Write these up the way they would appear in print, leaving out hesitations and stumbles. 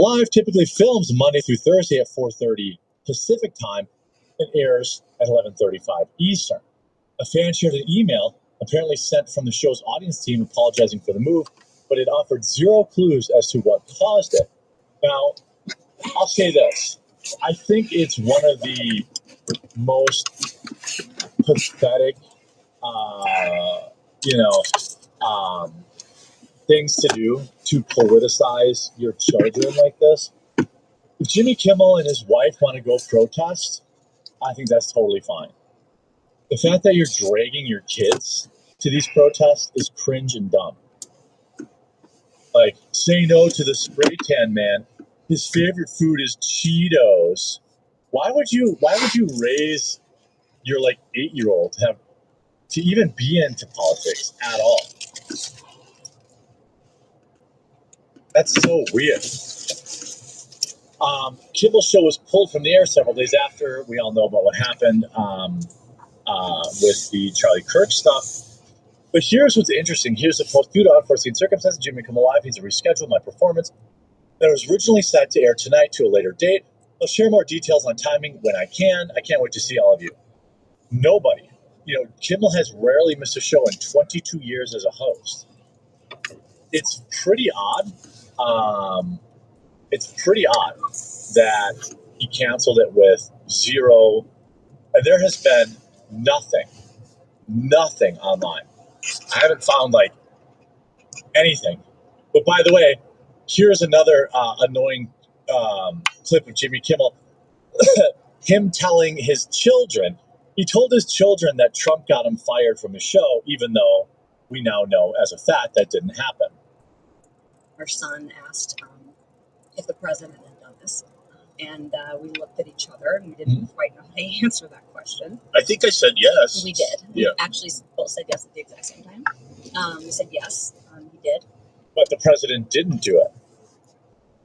Live typically films Monday through Thursday at 4:30 Pacific time and airs at 11:35 Eastern. A fan shared an email apparently sent from the show's audience team apologizing for the move, but it offered zero clues as to what caused it. Now, I'll say this. I think it's one of the most pathetic, things to do to politicize your children like this. If Jimmy Kimmel and his wife want to go protest, I think that's totally fine. The fact that you're dragging your kids to these protests is cringe and dumb. Like, say no to the spray tan man. His favorite food is Cheetos. Why would you raise your 8-year-old to even be into politics at all? That's so weird. Kimmel's show was pulled from the air several days after. We all know about what happened with the Charlie Kirk stuff. But here's what's interesting. Here's the post. Due to unforeseen circumstances, Jimmy Kimmel Live needs to reschedule my performance that was originally set to air tonight to a later date. I'll share more details on timing when I can. I can't wait to see all of you. Nobody. Kimmel has rarely missed a show in 22 years as a host. It's pretty odd. That he canceled it with zero, and there has been nothing online. I haven't found anything. But by the way, here's another annoying clip of Jimmy Kimmel. Him telling his children, he told his children that Trump got him fired from the show, even though we now know as a fact that didn't happen. Our son asked if the president had done this, and we looked at each other and we didn't quite know how to answer that question. I think I said yes. We did. Yeah. We actually both said yes at the exact same time. We said yes, he did. But the president didn't do it.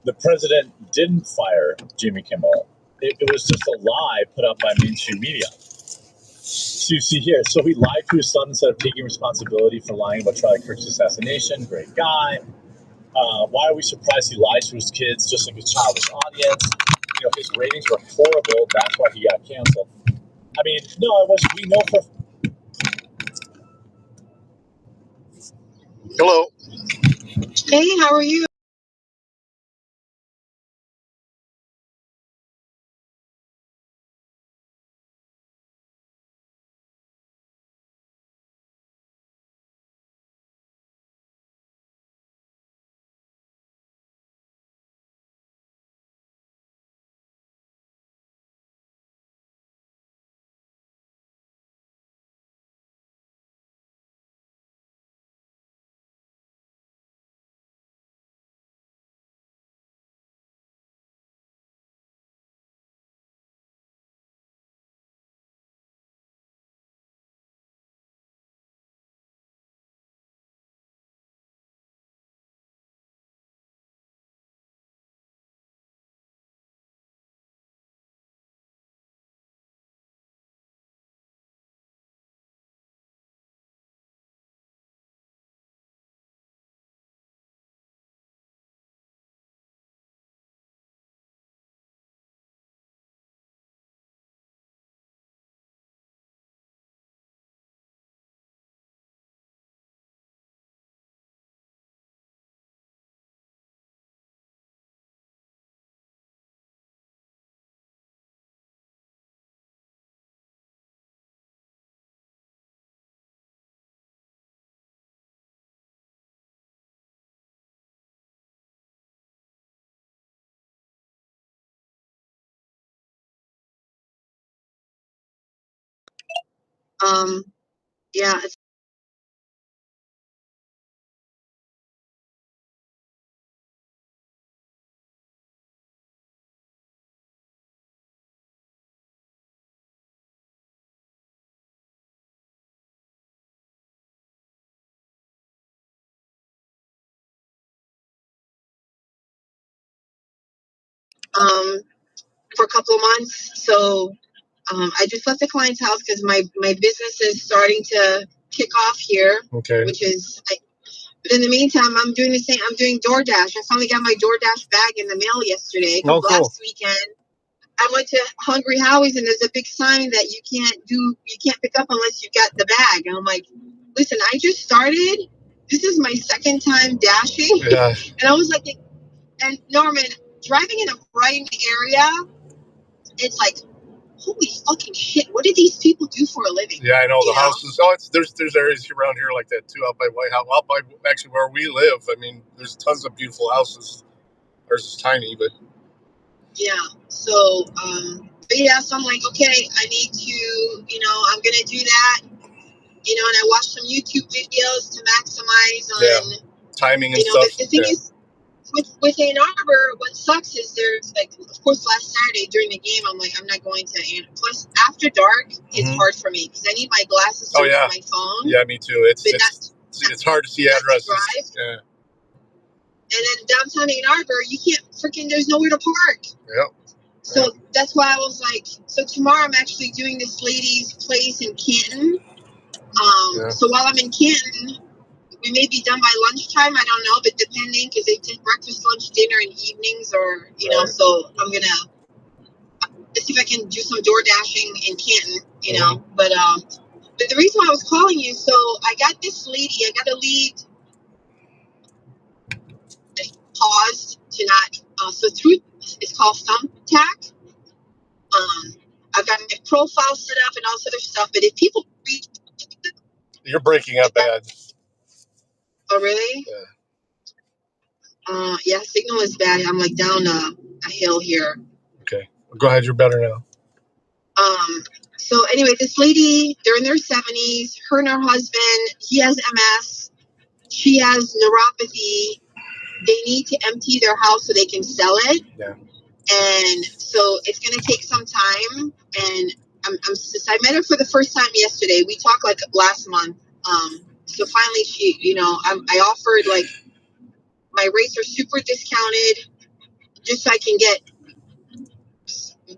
The president didn't fire Jimmy Kimmel. It was just a lie put up by mainstream media. So you see here, so he lied to his son instead of taking responsibility for lying about Charlie Kirk's assassination. Great guy. Why are we surprised he lied to his kids just like his childish audience? His ratings were horrible. That's why he got canceled. I mean, no, it was. We know for. Hello. Hey, how are you? Yeah. For a couple of months. So I just left the client's house because my business is starting to kick off here, Okay. which is But in the meantime, I'm doing the same. I'm doing DoorDash. I finally got my DoorDash bag in the mail yesterday. Oh, cool. Last weekend, I went to Hungry Howie's and there's a big sign that you can't pick up unless you got the bag. And I'm like, listen, I just started. This is my second time dashing. Yeah. And I was like, and Norman, driving in a bright area, it's like, holy fucking shit, what do these people do for a living? Yeah, I know the houses. Oh, there's areas around here like that too, out by White House, out by actually where we live. I mean, there's tons of beautiful houses. Ours is tiny, but yeah. So, but yeah, so I'm like, okay, I need to, I'm gonna do that, and I watched some YouTube videos to maximize on timing and stuff. The thing is, with Ann Arbor, what sucks is there's like, of course, last Saturday during the game, I'm like, I'm not going to. Plus, after dark, it's hard for me because I need my glasses to read my phone. Yeah, me too. It's hard to see addresses. Yeah. And then downtown Ann Arbor, you can't freaking. There's nowhere to park. Yep. So that's why I was like, so tomorrow I'm actually doing this lady's place in Canton. So while I'm in Canton, we may be done by lunchtime. I don't know, but depending, because they take breakfast, lunch, dinner, and evenings, or so I'm gonna see if I can do some door dashing in Canton. But the reason why I was calling you, so I got this lady. I got a lead. I paused to not. So through it's called Thumbtack. I've got my profile set up and all this other stuff. But if people read, you're breaking up bad. Oh really? Yeah. Yeah, signal is bad. I'm like down a hill here. Okay, go ahead. You're better now. So anyway, this lady, they're in their 70s. Her and her husband, he has MS. She has neuropathy. They need to empty their house so they can sell it. Yeah. And so it's going to take some time. And I met her for the first time yesterday. We talked like last month. So finally she, I offered like my rates are super discounted just so I can get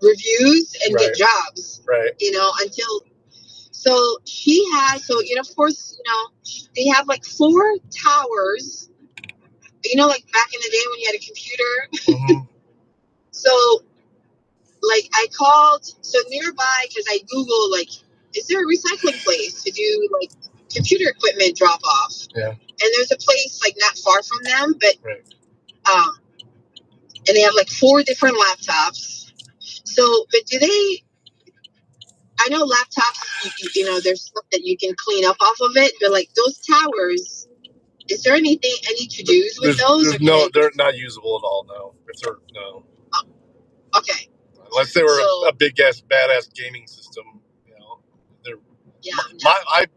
reviews and get jobs. Right. Until so she has of course, they have like 4 towers. Like back in the day when you had a computer. So like I called nearby because I Googled like, is there a recycling place to do like computer equipment drop off? Yeah. And there's a place like not far from them, but and they have like 4 different laptops. So, but do they? I know laptops, there's stuff that you can clean up off of it, but like those towers, is there any to-dos with those? No, they're not usable at all. No, no. Oh, okay. Unless they were a big ass, badass gaming system, They're. Yeah.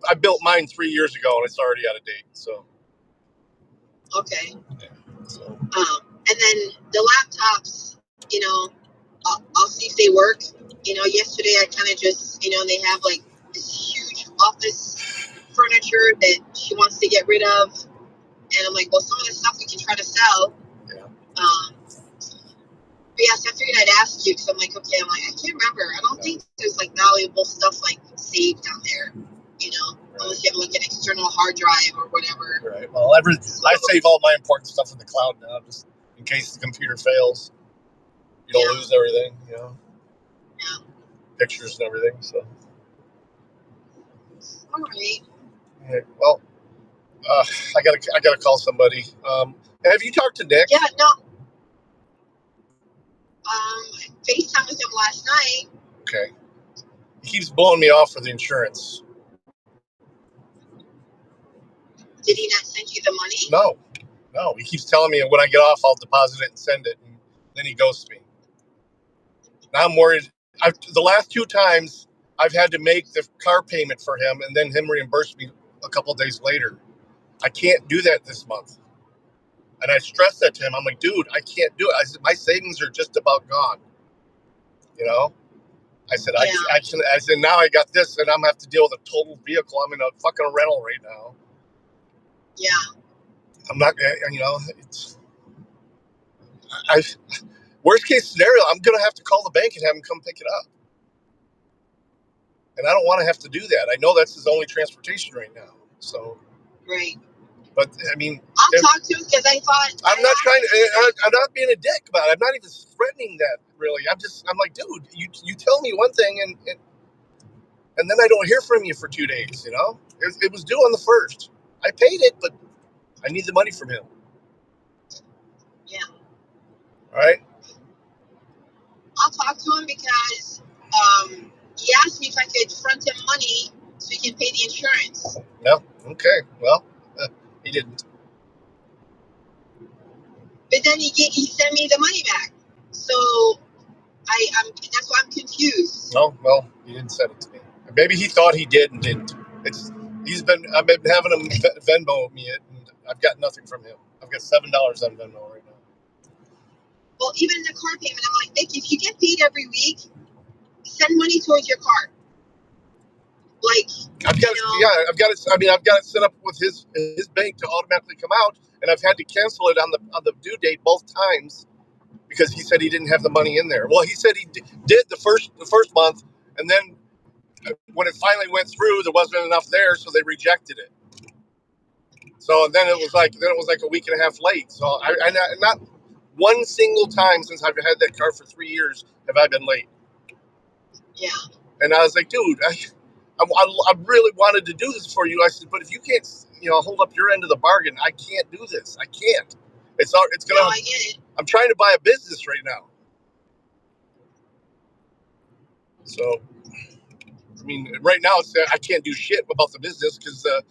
I built mine 3 years ago, and it's already out of date. So. Okay. Yeah, so. And then the laptops, I'll see if they work. Yesterday I kind of just, they have like this huge office furniture that she wants to get rid of. And I'm like, well, some of the stuff we can try to sell. Yeah. But yeah, so I figured I'd ask you because I'm like, okay, I can't remember. I don't think there's like valuable stuff like saved down there, unless you have like an external hard drive or whatever. Right. Well, I save all my important stuff in the cloud now, just in case the computer fails. You don't lose everything, Yeah. Pictures and everything. So. All right. Yeah, well, I gotta call somebody. Have you talked to Nick? Yeah. No. I FaceTime with him last night. Okay. He keeps blowing me off for the insurance. Did he not send you the money? No. He keeps telling me when I get off, I'll deposit it and send it, and then he ghosts me. Now I'm worried. The last 2 times I've had to make the car payment for him, and then him reimburse me a couple days later. I can't do that this month. And I stressed that to him. I'm like, dude, I can't do it. I said, my savings are just about gone. I said, I said, now I got this, and I'm going to have to deal with a total vehicle. I'm in a fucking rental right now. Yeah. I'm not, it's, worst case scenario, I'm going to have to call the bank and have him come pick it up. And I don't want to have to do that. I know that's his only transportation right now. So. Right. But I mean, I'll talk to him because I thought I'm not trying to. I'm not being a dick about it. I'm not even threatening that really. I'm like, dude, you tell me one thing and then I don't hear from you for 2 days. You know, it was due on the 1st. I paid it, but I need the money from him. Yeah. All right. I'll talk to him because he asked me if I could front him money so he can pay the insurance. No. Okay. Well, he didn't. But then he sent me the money back. So that's why I'm confused. No. Well, he didn't send it to me. Maybe he thought he did and didn't. I've been having him Venmo me it, and I've got nothing from him. I've got $7 on Venmo right now. Well, even the car payment, I'm like, Nick, if you get paid every week, send money towards your car. Like, I've got it set up with his bank to automatically come out, and I've had to cancel it on the due date both times because he said he didn't have the money in there. Well, he said he did the first month, and then when it finally went through, there wasn't enough there, so they rejected it. So then it was like a week and a half late. So I not one single time since I've had that car for 3 years have I been late. Yeah. And I was like, dude, I really wanted to do this for you. I said, but if you can't, hold up your end of the bargain, I can't do this. I can't. It's gonna. No, I get it. I'm trying to buy a business right now. So, I mean, right now I can't do shit about the business because the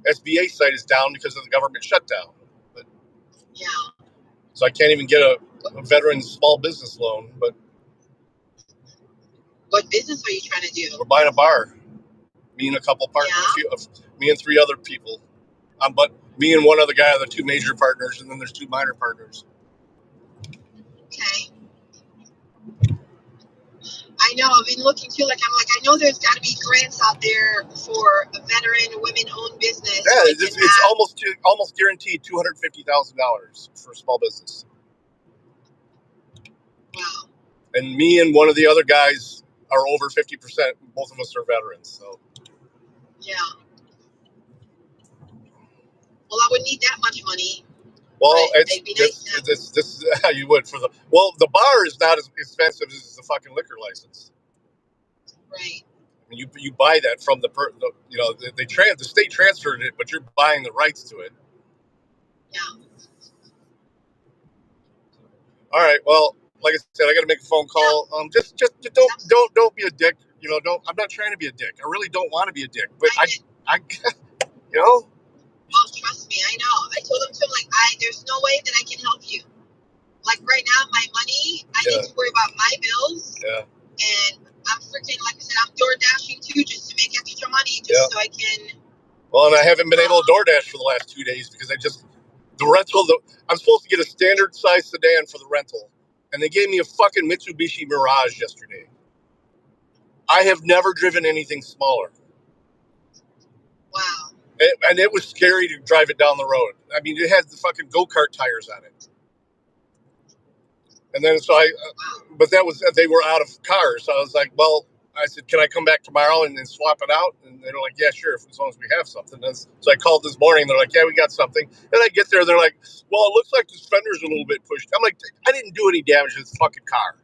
SBA site is down because of the government shutdown. But, yeah. So I can't even get a veteran small business loan. But what business are you trying to do? We're buying a bar. Me and a couple partners. Yeah. Me and 3 other people. But me and one other guy are the 2 major partners, and then there's 2 minor partners. Okay. I know. I've been looking too. I know there's got to be grants out there for a veteran women-owned business. Yeah, it's almost guaranteed $250,000 for a small business. Wow. And me and one of the other guys are over 50%. Both of us are veterans. So. Yeah. Well, I would need that much money. Well, this is how you would for the bar is not as expensive as the fucking liquor license. Right. I mean, you buy that from the state transferred it, but you're buying the rights to it. Yeah. All right. Well, like I said, I got to make a phone call. Yeah. Just don't be a dick. I'm not trying to be a dick. I really don't want to be a dick, but I Well, trust me, I know. I told him too, there's no way that I can help you. Like right now, my money, I need to worry about my bills. Yeah. And I'm freaking, like I said, I'm door dashing too, just to make extra money, so I can. Well, and I haven't been able to DoorDash for the last 2 days because the rental. I'm supposed to get a standard size sedan for the rental, and they gave me a fucking Mitsubishi Mirage yesterday. I have never driven anything smaller. Wow. And it was scary to drive it down the road. I mean, it had the fucking go-kart tires on it. And then but they were out of cars. So I was like, well, I said, can I come back tomorrow and then swap it out? And they're like, yeah, sure, as long as we have something. So I called this morning. They're like, yeah, we got something. And I get there, they're like, well, it looks like this fender's a little bit pushed. I'm like, I didn't do any damage to this fucking car.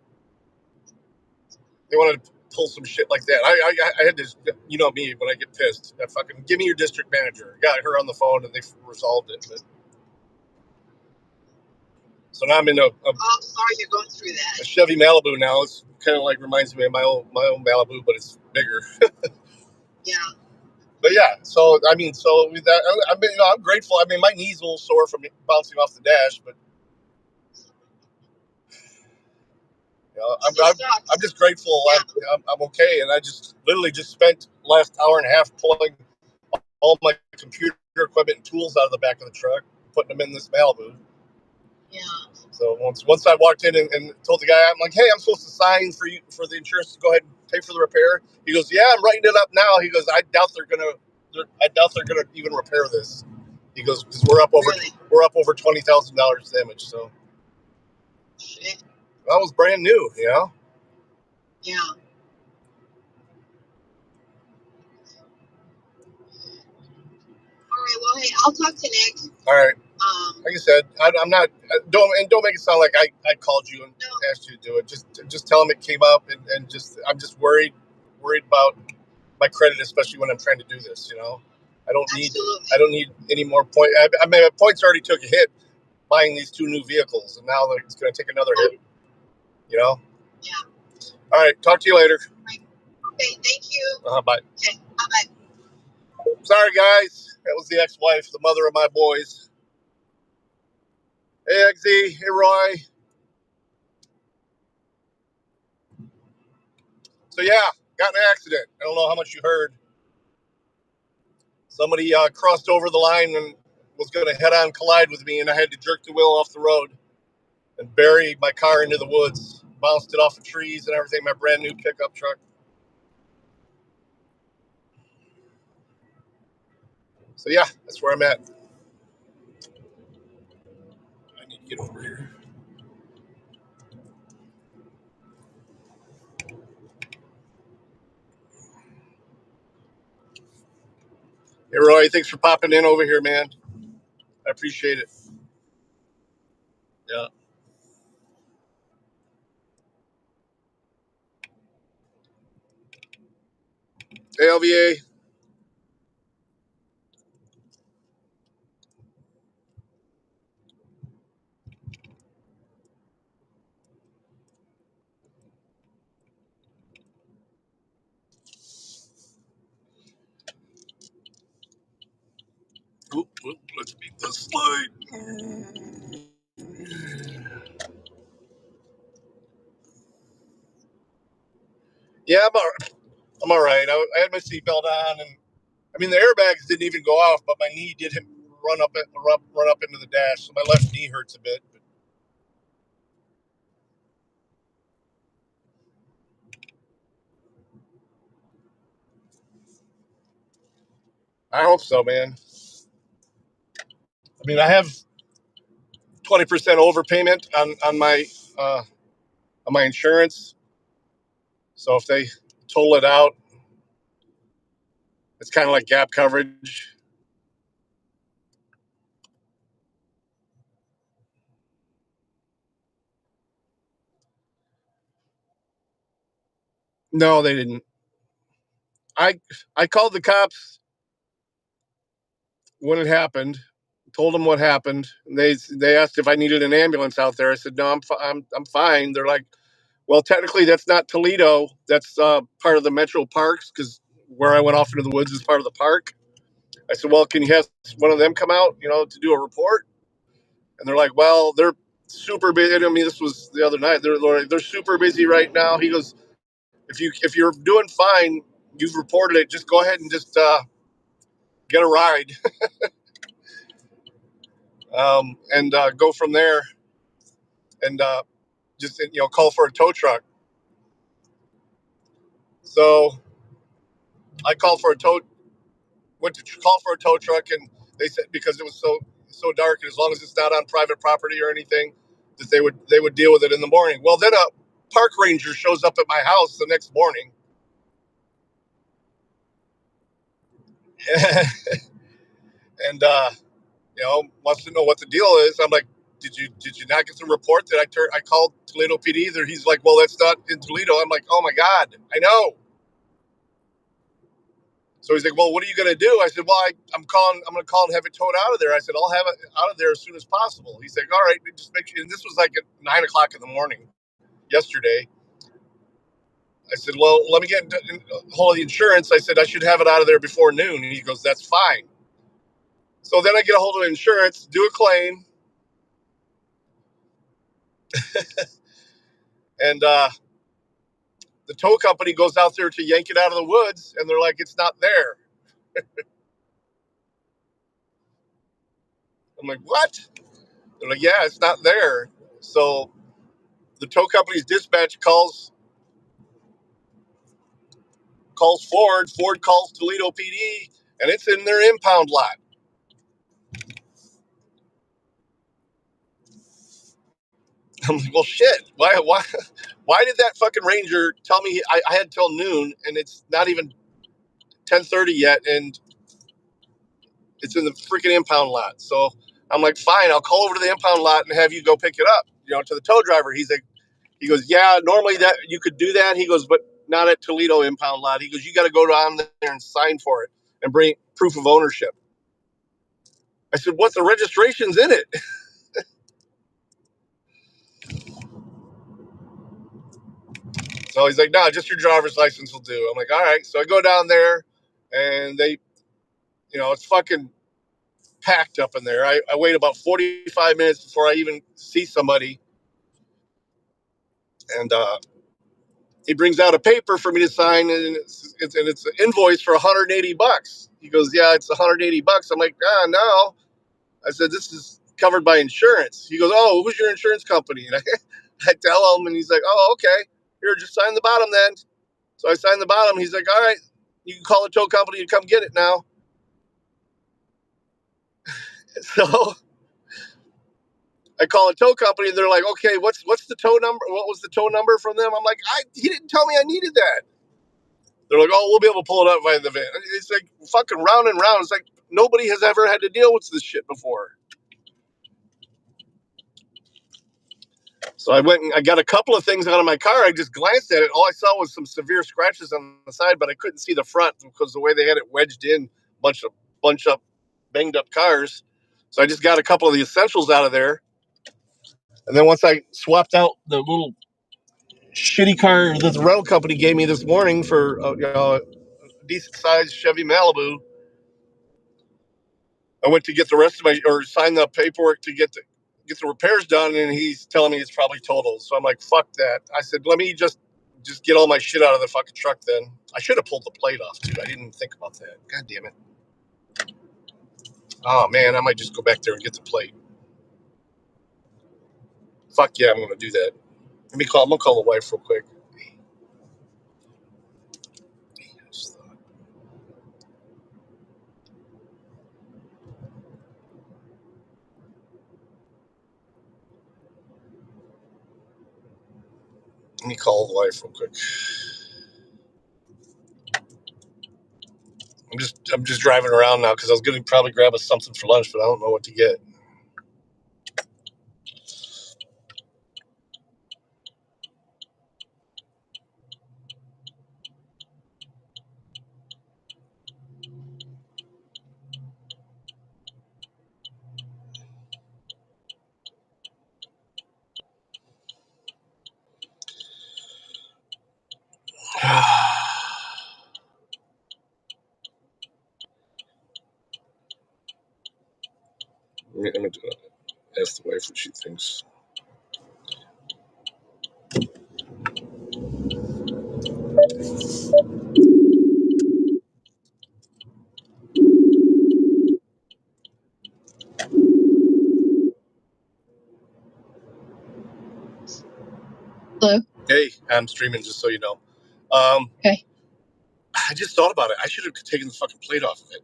They wanted to pull some shit like that. I had this, me, when I get pissed. I fucking, give me your district manager. Got her on the phone and they resolved it. But. So now I'm in I'm sorry you're going through that. A Chevy Malibu now. It's kind of reminds me of my own Malibu, but it's bigger. Yeah. But yeah, so with that, I'm grateful. I mean, my knee's a little sore from bouncing off the dash, but I'm just grateful. Yeah. I'm okay, and I just literally spent last hour and a half pulling all my computer equipment and tools out of the back of the truck, putting them in this Malibu. Yeah. So once I walked in and told the guy, I'm like, hey, I'm supposed to sign for the insurance to go ahead and pay for the repair. He goes, yeah, I'm writing it up now. He goes, I doubt they're gonna even repair this. He goes, because we're up over $20,000 damage. So shit. That was brand new, Yeah. All right. Well, hey, I'll talk to Nick. All right. Like I said, I'm not. Don't make it sound like I called you and asked you to do it. Just tell him it came up, and I'm just worried about my credit, especially when I'm trying to do this. You know, I don't need any more points. I mean, my points already took a hit buying these 2 new vehicles, and now it's going to take another hit. You know. Yeah. All right. Talk to you later. Right. Okay. Thank you. Bye. Okay. Bye. Sorry, guys. That was the ex-wife, the mother of my boys. Hey, XZ. Hey, Roy. So, yeah, got in an accident. I don't know how much you heard. Somebody crossed over the line and was going to head-on collide with me, and I had to jerk the wheel off the road and bury my car into the woods. Bounced it off the trees and everything, my brand-new pickup truck. So, yeah, that's where I'm at. I need to get over here. Hey, Roy, thanks for popping in over here, man. I appreciate it. Yeah. Hey, LVA. Oop, let's beat this slide. Yeah, I'm all right. I had my seatbelt on, and I mean the airbags didn't even go off, but my knee did run up into the dash, so my left knee hurts a bit. I hope so, man. I mean, I have 20% overpayment on my insurance, so if they total it out, it's kind of like gap coverage. No, they didn't. I called the cops when it happened, told them what happened. They asked if I needed an ambulance out there. I said no, I'm fine. They're like, well, technically that's not Toledo. That's part of the Metro Parks, because where I went off into the woods is part of the park. I said, well, can you have one of them come out, to do a report? And they're like, well, they're super busy. I mean, this was the other night. They're super busy right now. He goes, if you're doing fine, you've reported it. Just go ahead and just get a ride, and go from there, and just call for a tow truck. So I went to call for a tow truck, and they said because it was so dark, and as long as it's not on private property or anything, that they would deal with it in the morning. Well, then a park ranger shows up at my house the next morning, and wants to know what the deal is. I'm like, did you not get the report that I called Toledo PD? He's like, well, that's not in Toledo. I'm like, oh my God, I know. So he's like, well, what are you going to do? I said, well, I'm going to call and have it towed out of there. I said, I'll have it out of there as soon as possible. He's like, all right, just make sure. And this was like at 9 o'clock in the morning yesterday. I said, well, let me get a hold of the insurance. I said, I should have it out of there before noon. And he goes, that's fine. So then I get a hold of insurance, do a claim. And the tow company goes out there to yank it out of the woods. And they're like, it's not there. I'm like, what? They're like, yeah, it's not there. So the tow company's dispatch calls Ford calls Toledo PD, and it's in their impound lot. I'm like, well, shit. Why did that fucking ranger tell me I had till noon, and it's not even 10:30 yet, and It's in the freaking impound lot. So I'm like, fine, I'll call over to the impound lot and have you go pick it up, to the tow driver. He goes, yeah, normally that you could do that. He goes, but not at Toledo impound lot. He goes, you got to go down there and sign for it and bring proof of ownership. I said, what? The registration's in it. So he's like, no, just your driver's license will do. I'm like, all right. So I go down there and they, it's fucking packed up in there. I wait about 45 minutes before I even see somebody. And he brings out a paper for me to sign, and it's an invoice for $180. He goes, yeah, it's $180. I'm like, no. I said, this is covered by insurance. He goes, oh, who's your insurance company? And I tell him, and he's like, oh, okay. Here, just sign the bottom then. So I signed the bottom. He's like, all right, you can call the tow company to come get it now. So I call a tow company, and they're like, okay, what's the tow number? What was the tow number from them? I'm like, he didn't tell me I needed that. They're like, oh, we'll be able to pull it up via the van. It's like fucking round and round. It's like nobody has ever had to deal with this shit before. So I went and I got a couple of things out of my car. I just glanced at it. All I saw was some severe scratches on the side, but I couldn't see the front because the way they had it wedged in, bunch of banged up cars. So I just got a couple of the essentials out of there. And then once I swapped out the little shitty car that the rental company gave me this morning for a decent sized Chevy Malibu, I went to get the rest of sign the paperwork to get the repairs done, and he's telling me it's probably totaled. So I'm like, fuck that. I said, let me just get all my shit out of the fucking truck then. I should have pulled the plate off too. I didn't even think about that. God damn it. Oh man, I might just go back there and get the plate. Fuck yeah, I'm gonna do that. I'm gonna call the wife real quick. Let me call the wife real quick. I'm just driving around now because I was going to probably grab us something for lunch, but I don't know what to get. I'm going to ask the wife what she thinks. Hello. Hey, I'm streaming, just so you know. Okay. I just thought about it. I should have taken the fucking plate off of it.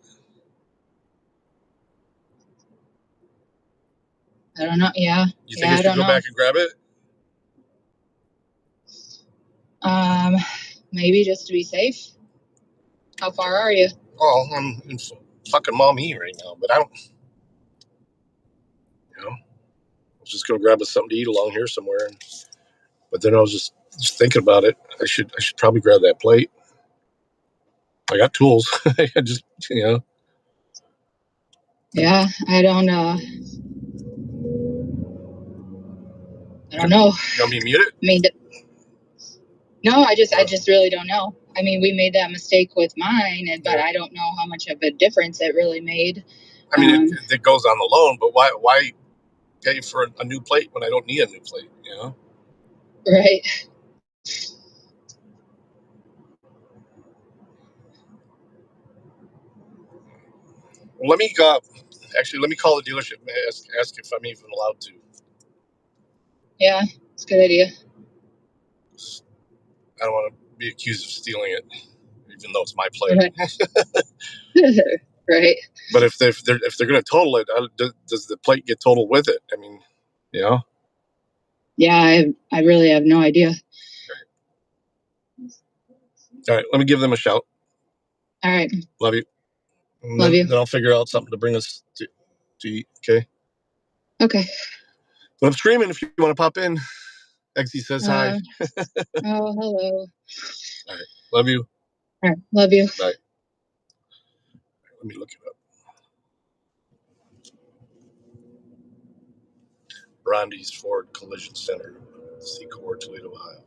I don't know. Yeah. You think I should go back and grab it? Maybe just to be safe. How far are you? Oh, I'm in fucking mommy right now, but I don't. I was just gonna grab us something to eat along here somewhere, but then I was just thinking about it. I should probably grab that plate. I got tools. I just Yeah, I don't know. You want me to mute it? I mean, no, I just really don't know. I mean, we made that mistake with mine, but I don't know how much of a difference it really made. I mean, it goes on the loan, but why pay for a new plate when I don't need a new plate? Right. Well, let me call the dealership and ask if I'm even allowed to. Yeah, it's a good idea. I don't want to be accused of stealing it, even though it's my plate. Right. Right. But if they're going to total it, does the plate get totaled with it? I mean, Yeah, I really have no idea. All right, let me give them a shout. All right. Love you. And Love you. Then I'll figure out something to bring us to eat. Okay. Okay. But I'm streaming if you want to pop in. Exy says hi. Oh, hello. All right. Love you. All right. Love you. Bye. Let me look it up. Brondy's Ford Collision Center, Secord, Toledo, Ohio.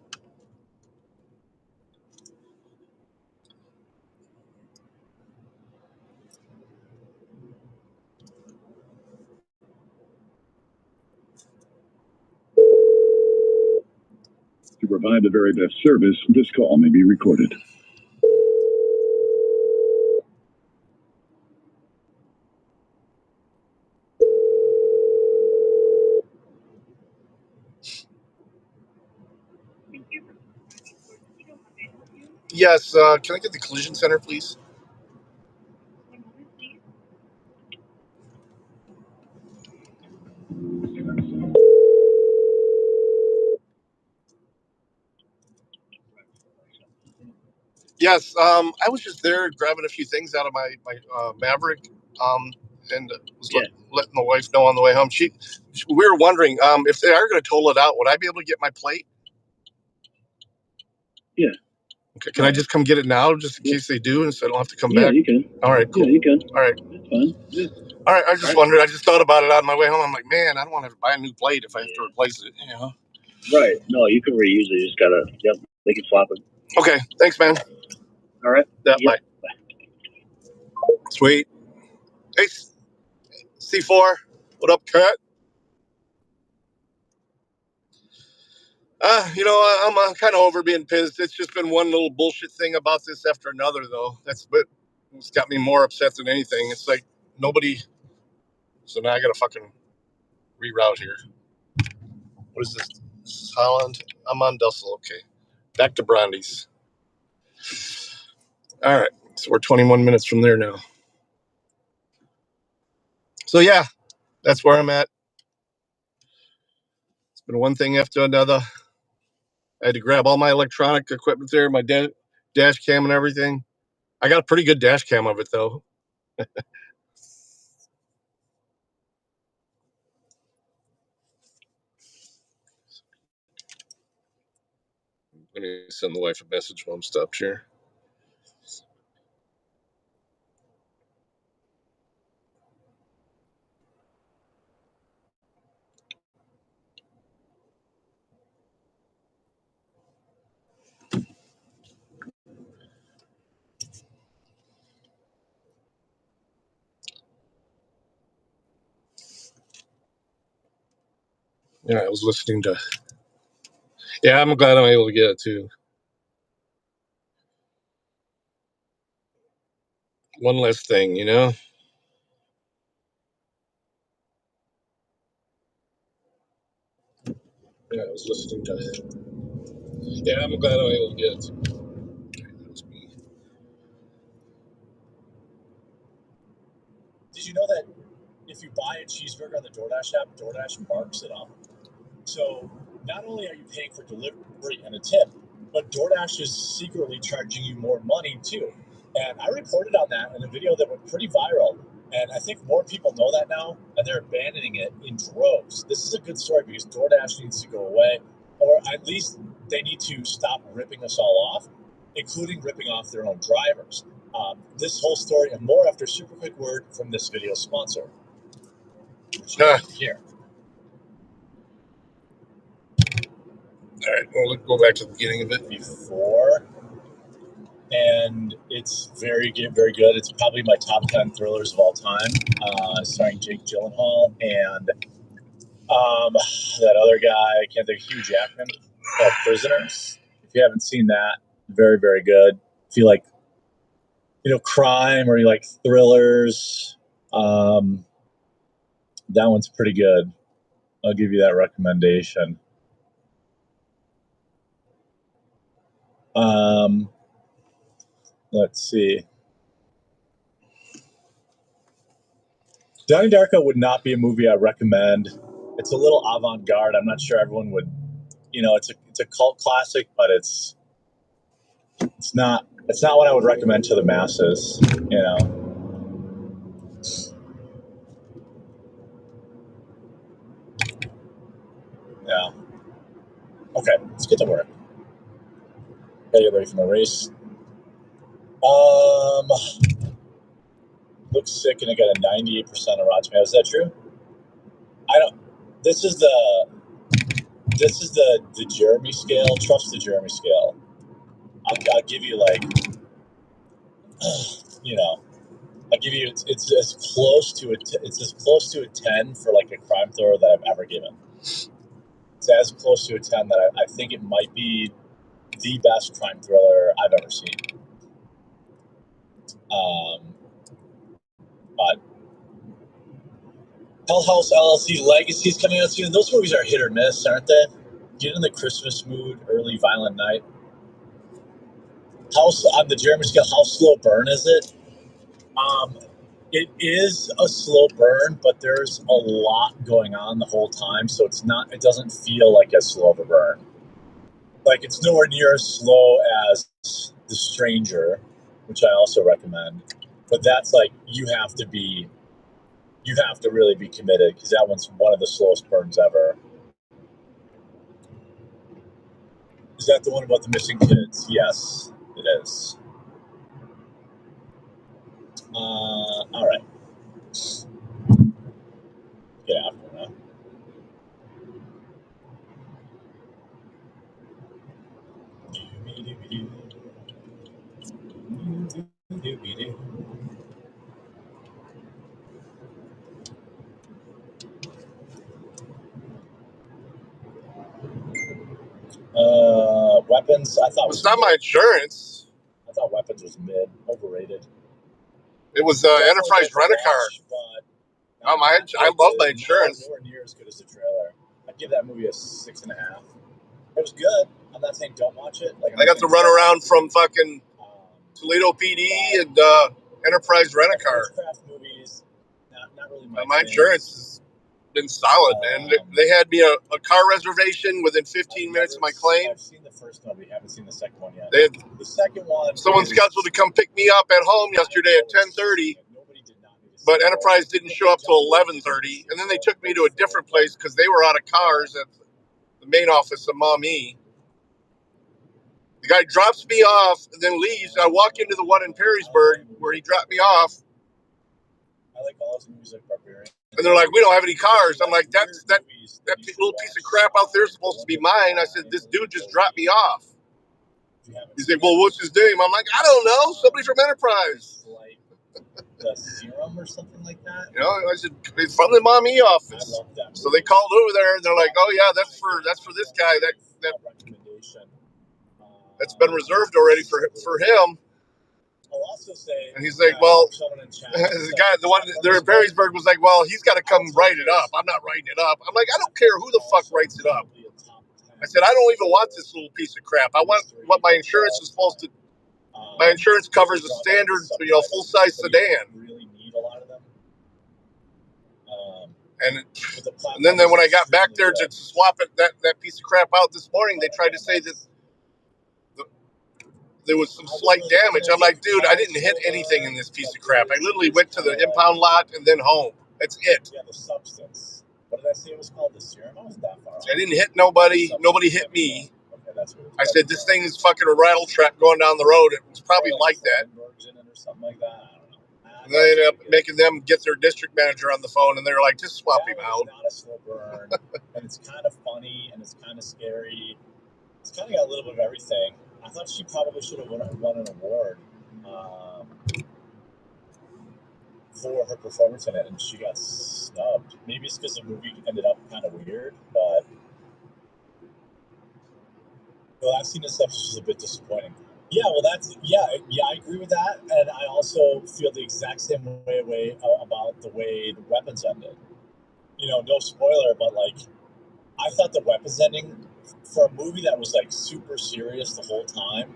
To provide the very best service, this call may be recorded. Yes, can I get the Collision Center, please? Yes, I was just there grabbing a few things out of my Mavrick, and was letting the wife know on the way home. We were wondering if they are going to total it out, would I be able to get my plate? Yeah. Okay, can I just come get it now, just in case they do, and so I don't have to come back? Yeah, you can. All right, cool. Yeah, you can. All right. That's fine. Yeah. All right, I just wondered. I just thought about it on my way home. I'm like, man, I don't want to buy a new plate if I have to replace it, you know? Right. No, you can reuse it. You just gotta, they can swap it. Okay, thanks, man. All right. Yeah, Yep. bye. Sweet. Hey, C4, what up, Kurt? I'm kind of over being pissed. It's just been one little bullshit thing about this after another, though. That's what's got me more upset than anything. It's like nobody. So now I got to fucking reroute here. What is this? This is Holland. I'm on Dussel. Okay. Back to Brondy's. All right. So we're 21 minutes from there now. So, yeah, that's where I'm at. It's been one thing after another. I had to grab all my electronic equipment there, my dash cam and everything. I got a pretty good dash cam of it, though. Let me send the wife a message while I'm stopped here. Yeah, I was listening to. Yeah, I'm glad I'm able to get it too. One less thing, you know? Yeah, I was listening to. Yeah, I'm glad I'm able to get it too. That was me. Did you know that if you buy a cheeseburger on the DoorDash app, DoorDash marks it up? So not only are you paying for delivery and a tip, but DoorDash is secretly charging you more money too. And I reported on that in a video that went pretty viral. And I think more people know that now, and they're abandoning it in droves. This is a good story because DoorDash needs to go away, or at least they need to stop ripping us all off, including ripping off their own drivers. This whole story and more after a super quick word from this video sponsor. Here. All right, well, let's go back to the beginning of it. Before, and it's very good. It's probably my top 10 thrillers of all time, starring Jake Gyllenhaal and that other guy, I can't think, Hugh Jackman, called Prisoners. If you haven't seen that, very, very good. If you like, crime or you like thrillers, that one's pretty good. I'll give you that recommendation. Let's see. Donnie Darko would not be a movie I recommend. It's a little avant-garde. I'm not sure everyone would, it's a cult classic, but it's not what I would recommend to the masses, Yeah. Okay, let's get to work. Okay, you ready for my race? Looks sick, and I got a 98% of Rotten Tomatoes. Is that true? I don't. This is the Jeremy scale. Trust the Jeremy scale. I'll give you like, you know, I'll give you it's as close to a 10 for like a crime thriller that I've ever given. It's as close to a 10 that I think it might be the best crime thriller I've ever seen. But Hell House LLC Legacy is coming out soon. Those movies are hit or miss, aren't they? Get in the Christmas mood, early violent night. House on the Jeremy scale, how slow burn is it? It is a slow burn, but there's a lot going on the whole time, so it doesn't feel like as slow of a burn. Like, it's nowhere near as slow as The Stranger, which I also recommend. But that's like, you have to really be committed, because that one's one of the slowest burns ever. Is that the one about the missing kids? Yes, it is. All right. Get after it, huh? Weapons, I thought It's not my insurance. I thought Weapons was mid, overrated. It was Enterprise Rent-A-Car. I love my insurance. Nowhere near as good as the trailer. I'd give that movie a 6.5. It was good. I'm not saying don't watch it. Like, I got to run around from fucking Toledo PD and Enterprise Rent-A-Car. Movies, not really my insurance has been solid, man. They had me a car reservation within 15 minutes of my claim. I've seen the first one, we haven't seen the second one yet. The second one. Someone scheduled to come pick me up at home yesterday at 10:30. But Enterprise didn't show up till 11:30, and then they took me to a different place because they were out of cars at the main office of Mommy. The guy drops me off and then leaves. I walk into the one in Perrysburg where he dropped me off. I like all those movies like Barbarian. And they're like, we don't have any cars. I'm like, that little piece of crap out there is supposed to be mine. I said, this dude just dropped me off. He's like, well, what's his name? I'm like, I don't know. Somebody from Enterprise. The Serum or something like that. You know, I said, it's from the Mommy office. So they called over there and they're like, oh yeah, that's for this guy. That recommendation. That's been reserved already for him. I'll also say, and he's like, well, the guy, the one there in Perrysburg was like, well, he's got to come write it up. I'm not writing it up. I'm like, I don't care who the fuck writes it up. I said, I don't even want this little piece of crap. I want what my insurance is supposed to. My insurance covers a standard, full size sedan. Really need a lot of them. And then when I got back there to swap that piece of crap out this morning, they tried to say that there was some slight damage. I'm like, dude, I didn't hit anything in this piece of crap. I literally went to the impound lot and then home. That's it. Yeah, the substance. What did I say it was called? The Serum? I wasn't that far off. I didn't hit nobody. Nobody hit me. Okay, that's what I said, this thing is fucking a rattle trap going down the road. It was probably like that. Or something like that. I don't know. And they ended up making them get their district manager on the phone, and they were like, just swap him out. It's not a slow burn, and it's kind of funny, and it's kind of scary. It's kind of got a little bit of everything. I thought she probably should have won an award for her performance in it, and she got snubbed. Maybe it's because the movie ended up kind of weird, but the last scene and stuff was just a bit disappointing. Yeah, well, I agree with that, and I also feel the exact same way about the way the Weapons ended. No spoiler, but like, I thought the Weapons ending for a movie that was like super serious the whole time,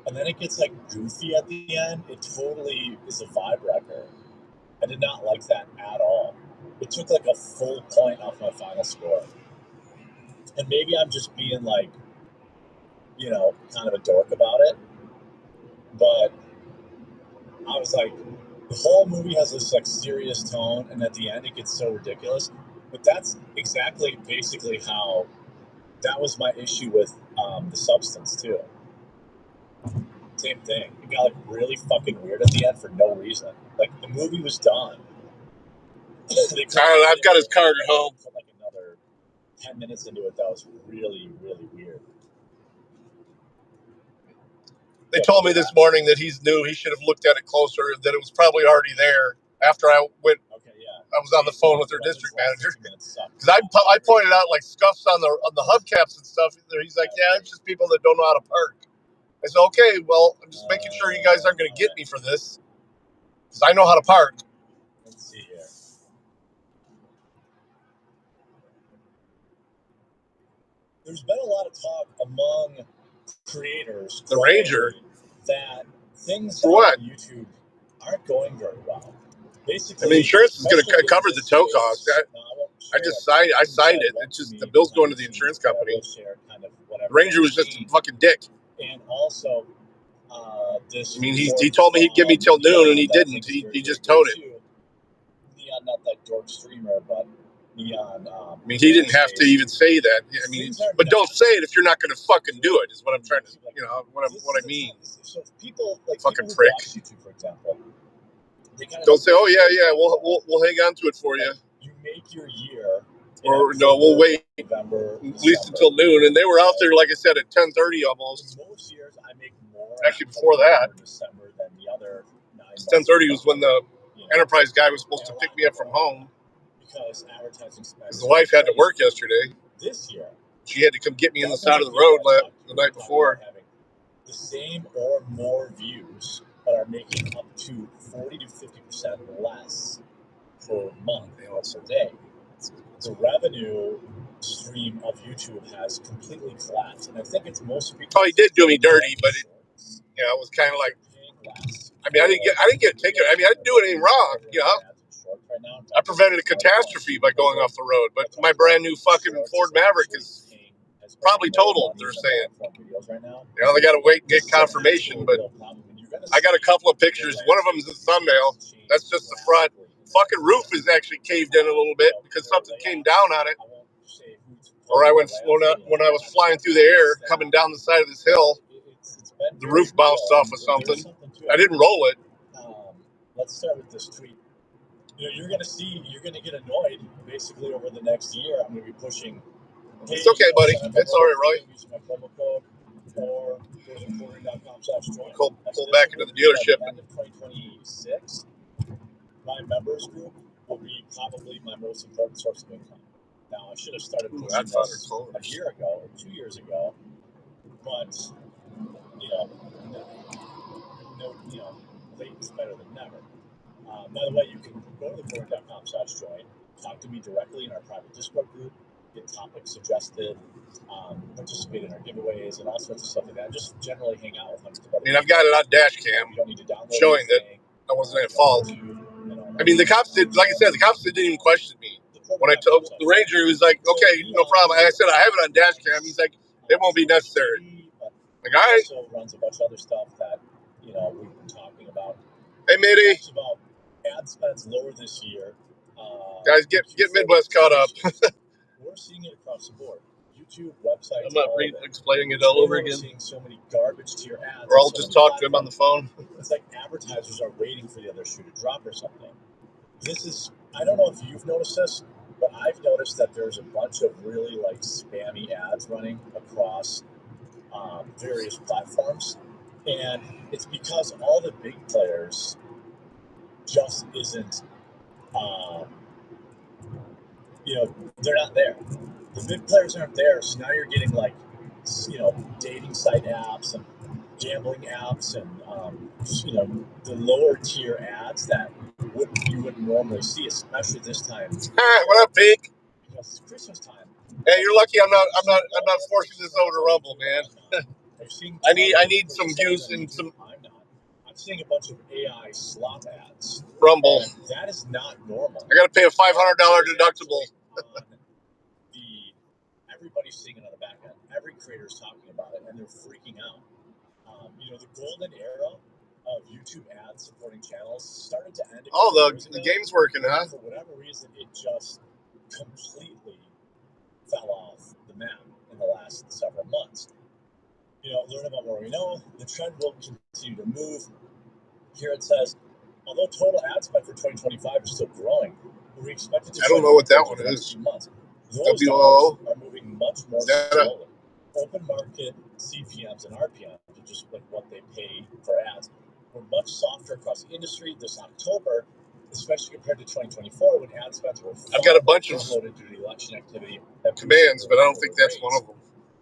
and then it gets like goofy at the end. It totally is a vibe wrecker. I did not like that at all. It took like a full point off my final score, and maybe I'm just being like, kind of a dork about it. But I was like, the whole movie has this like serious tone, and at the end it gets so ridiculous. But that's basically how that was my issue with the substance too. Same thing. It got like really fucking weird at the end for no reason. Like the movie was done. I've got his card at home. Put like another 10 minutes into it. That was really, really weird. They told me this morning that he knew he should have looked at it closer, that it was probably already there after I went. Okay, yeah. I was on the phone with their district manager. Because I pointed out like scuffs on the hubcaps and stuff. He's like, yeah, it's just people that don't know how to park. I said, okay, well, I'm just making sure you guys aren't going to get me for this. Because I know how to park. Let's see here. There's been a lot of talk among creators, the Ranger, that things on YouTube aren't going very well. Basically, I mean, insurance is going to cover the tow cost. I just signed it. It's just the bill's going to the insurance company. The Ranger was just a fucking dick. And also, I mean, he told me he'd give me till noon, and he didn't. He just towed it. Neon, not that dork streamer, but Neon. I mean, he didn't have to even say that. I mean, but don't say it if you're not going to fucking do it. Is what I'm trying to, what I mean. So people like fucking prick. YouTube, for example. Don't say, oh yeah, we'll hang on to it for you. You make your year. Or no, we'll wait November, at least until noon. And they were out there, like I said, at 10:30 almost. Most years I make more. Actually, before that, December than the other 9 months. 10:30 was when the Enterprise guy was supposed to pick me up from home. Because advertising spend. The wife had to work yesterday. This year, she had to come get me on the side of the road the night before. Having the same or more views, but are making up to 40 to 50% less per month per day. The revenue stream of YouTube has completely collapsed, and I think it's most people. Oh, he did do me dirty, but it was kind of like. I mean, I didn't get a ticket. I mean, I didn't do anything wrong, I prevented a catastrophe by going off the road, but my brand new fucking Ford Maverick is probably totaled, they're saying. They got to wait and get confirmation, but I got a couple of pictures. One of them is a thumbnail. That's just the front. Fucking roof is actually caved in a little bit because something came down on it. Or when I was flying through the air, coming down the side of this hill, the roof bounced off of something. I didn't roll it. Let's start with this tweet. You're going to get annoyed basically over the next year. I'm going to be pushing. It's okay, buddy. It's all right, right? Use my promo code or go to inDOCtriNATIONlive.com/join. Pull back into the dealership. By the end of 2026, my members group will be probably my most important source of income. Now, I should have started pushing this a year ago or 2 years ago, but late is better than never. By the way, you can go to thecorner.com/join, talk to me directly in our private Discord group, get topics suggested, participate in our giveaways, and all sorts of stuff like that. Just generally hang out with hundreds of other people. I mean, I've got it on dash cam, you don't need to download showing that I wasn't at fault. I mean, the cops did, like I said, the cops didn't even question me. When I told the Ranger, he was like, okay, no problem. I said, I have it on dash cam. He's like, it won't be necessary. Like, all right. Also runs a bunch of other stuff that, we've been talking about. Hey, Mitty. Talks about ad spends lower this year. Guys, get Midwest caught up. We're seeing it across the board. YouTube, websites. I'm not explaining it all over again. We're seeing so many garbage tier ads. Or I'll just talk to him on the phone. It's like advertisers are waiting for the other shoe to drop or something. I don't know if you've noticed this, but I've noticed that there's a bunch of really spammy ads running across various platforms. And it's because all the big players just isn't, they're not there. The big players aren't there, so now you're getting dating site apps and gambling apps and the lower tier ads that you wouldn't normally see, especially this time. What up, Pink? Because it's Christmas time. Hey, you're lucky I'm not forcing this over to Rumble, man. I need some views and some. I'm seeing a bunch of AI slop ads. Rumble. That is not normal. I got to pay a $500 deductible. Everybody's seeing it on the back end. Every creator's talking about it, and they're freaking out. The golden era of YouTube ads supporting channels started to end. Oh, the game's working, huh? For whatever reason, it just completely fell off the map. in the last several months. Learn about more we know. The trend will continue to move. Here it says, although total ad spend for 2025 is still growing, we expect it to. I don't know what that one is. Those dollars are moving much more slowly. Open market CPMs and RPMs, just like what they pay for ads, were much softer across the industry this October, especially compared to 2024 when ad spends were. I've got a bunch of loaded due to election activity commands, but I don't think that's one of them.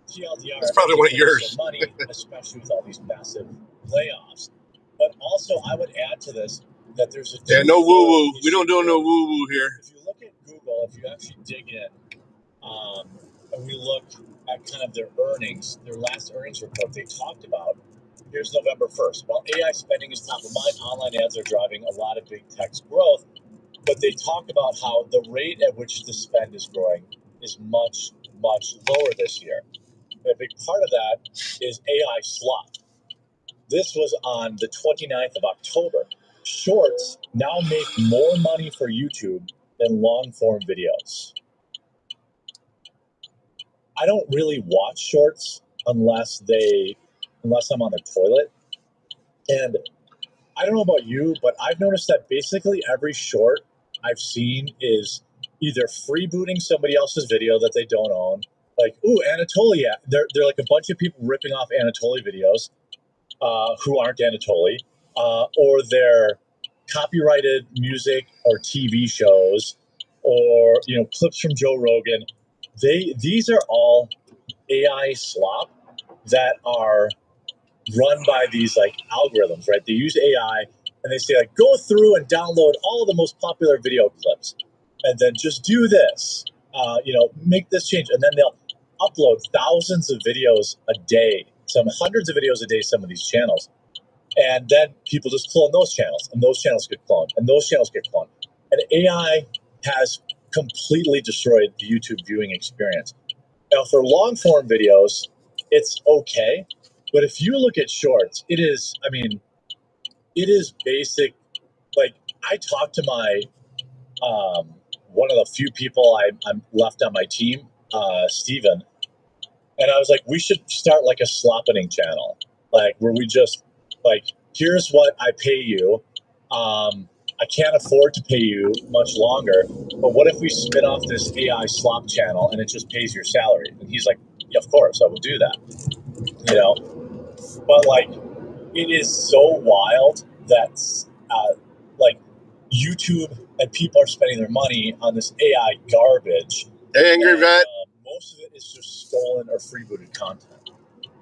TLDR, it's probably one of yours. Money, especially with all these massive layoffs. But also, I would add to this that there's a no woo woo. We don't do no woo woo here. If you look at Google, if you actually dig in, and we look at kind of their earnings, their last earnings report, they talked about. Here's November 1st. While AI spending is top of mind, online ads are driving a lot of big tech's growth. But they talk about how the rate at which the spend is growing is much, much lower this year. A big part of that is AI slop. This was on the 29th of October. Shorts now make more money for YouTube than long-form videos. I don't really watch shorts unless I'm on the toilet. And I don't know about you, but I've noticed that basically every short I've seen is either freebooting somebody else's video that they don't own. Like, ooh, Anatoly. They're like a bunch of people ripping off Anatoly videos who aren't Anatoly, or they're copyrighted music or TV shows, or clips from Joe Rogan. These are all AI slop that are run by these like algorithms, right? They use AI and they say like, go through and download all of the most popular video clips, and then just do this, make this change, and then they'll upload thousands of videos a day, some hundreds of videos a day, some of these channels, and then people just clone those channels, and those channels get cloned, and those channels get cloned, and AI has completely destroyed the YouTube viewing experience. Now, for long form videos, it's okay. But if you look at shorts, it is basic. Like, I talked to my, one of the few people I'm left on my team, Steven, and I was like, we should start like a sloppening channel, like where we just like, here's what I pay you. I can't afford to pay you much longer, but what if we spin off this AI slop channel and it just pays your salary? And he's like, yeah, of course, I will do that. But like, it is so wild that like YouTube and people are spending their money on this AI garbage. Hey, Angry Vet. Most of it is just stolen or freebooted content.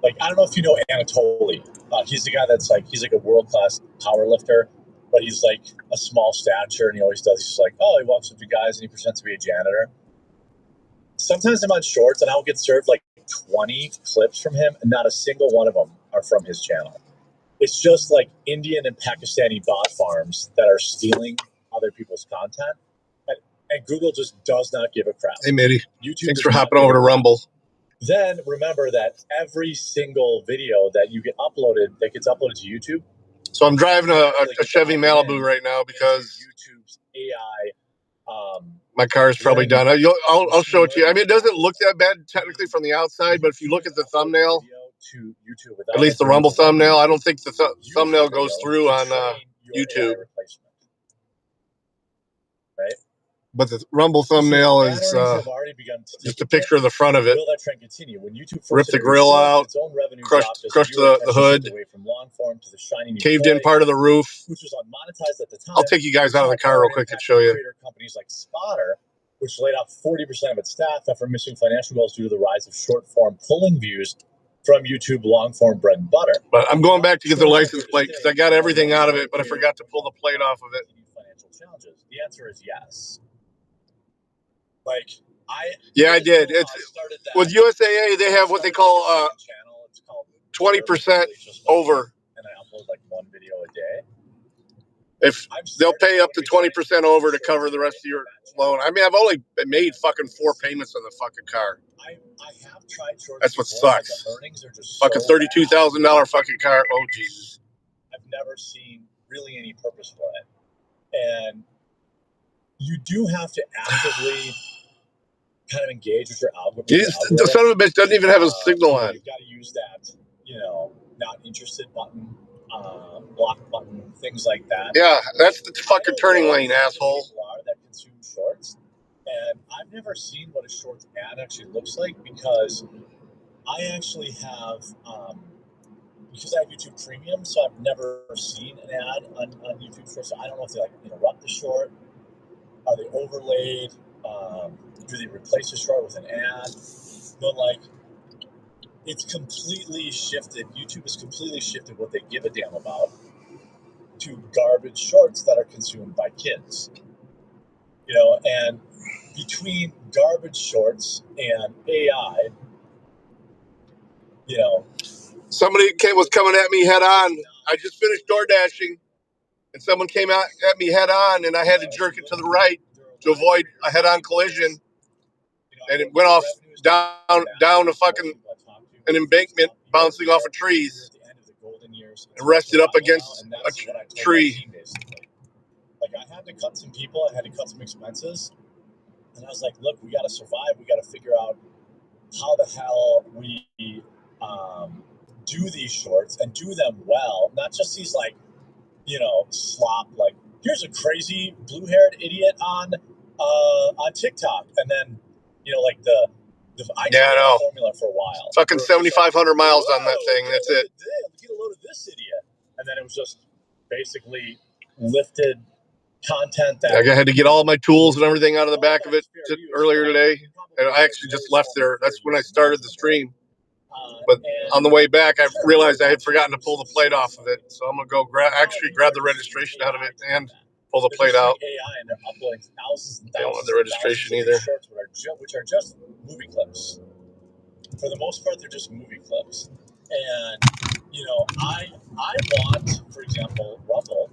Like, I don't know if you know Anatoly. He's the guy that's like, he's like a world-class power lifter, but he's like a small stature, and he always does, he's like, oh, he walks up to guys and he pretends to be a janitor. Sometimes I'm on shorts and I'll get served like 20 clips from him, and not a single one of them are from his channel. It's just like Indian and Pakistani bot farms that are stealing other people's content. And Google just does not give a crap. Hey, Mitty. YouTube, thanks for hopping over to Rumble. Then remember that every single video that you get uploaded, that gets uploaded to YouTube. So I'm driving a Chevy Malibu right now because YouTube's AI. My car is probably done. I'll show it to you. I mean, it doesn't look that bad technically from the outside, but if you look at the thumbnail, at least the Rumble thumbnail, I don't think the thumbnail goes through on YouTube. Right? But the Rumble thumbnail is just a picture of the front of it. Rip the grill out, crushed the hood, caved in part of the roof. I'll take you guys out of the car real quick and show you. Companies like Spotter, which laid off 40% of its staff after missing financial goals due to the rise of short-form pulling views from YouTube long-form bread and butter. But I'm going back to get the license plate because I got everything out of it, but I forgot to pull the plate off of it. Financial challenges. The answer is yes. I did. It's with USAA. They have what they call 20% over, and I upload like one video a day. If they'll pay up to 20% over to cover the rest of your loan. I mean, I've only made fucking 4 payments on the fucking car. I have tried short. That's what sucks. Fucking $32,000 fucking car. Oh Jesus! I've never seen really any purpose for it, and you do have to actively kind of engage with your algorithm. The son of a bitch doesn't even have a signal on. You've got to use that, not interested button, block button, things like that. Yeah, that's the fucking turning lane, asshole. That consume shorts, and I've never seen what a shorts ad actually looks like because I actually have, because I have YouTube Premium, so I've never seen an ad on YouTube Shorts. So I don't know if they interrupt the short, are they overlaid, do they replace the short with an ad? But it's completely shifted. YouTube has completely shifted what they give a damn about to garbage shorts that are consumed by kids. And between garbage shorts and AI, somebody was coming at me head on. I just finished door dashing, and someone came out at me head on, and I had to jerk it to the right to avoid a head-on collision, and it went off down a fucking an embankment, bouncing off of trees, and rested up against a tree. I had to cut some people, I had to cut some expenses, and I was like, look, we got to survive. We got to figure out how the hell we do these shorts and do them well, not just these slop, here's a crazy blue-haired idiot on TikTok, and then I know formula for a while. Fucking 7,500 miles on that thing. That's it. Get a load of this idiot, and then it was just basically lifted content that I had to get all my tools and everything out of the back of it earlier today, and I actually just left there. That's when I started the stream. But on the way back, I realized I had forgotten to pull the plate off of it, so I'm gonna go grab the registration out of it and pull the plate out. AI, and they're uploading thousands and I don't thousands want the registration either. of shorts, which are just movie clips. For the most part, they're just movie clips. And I want, for example, Rumble,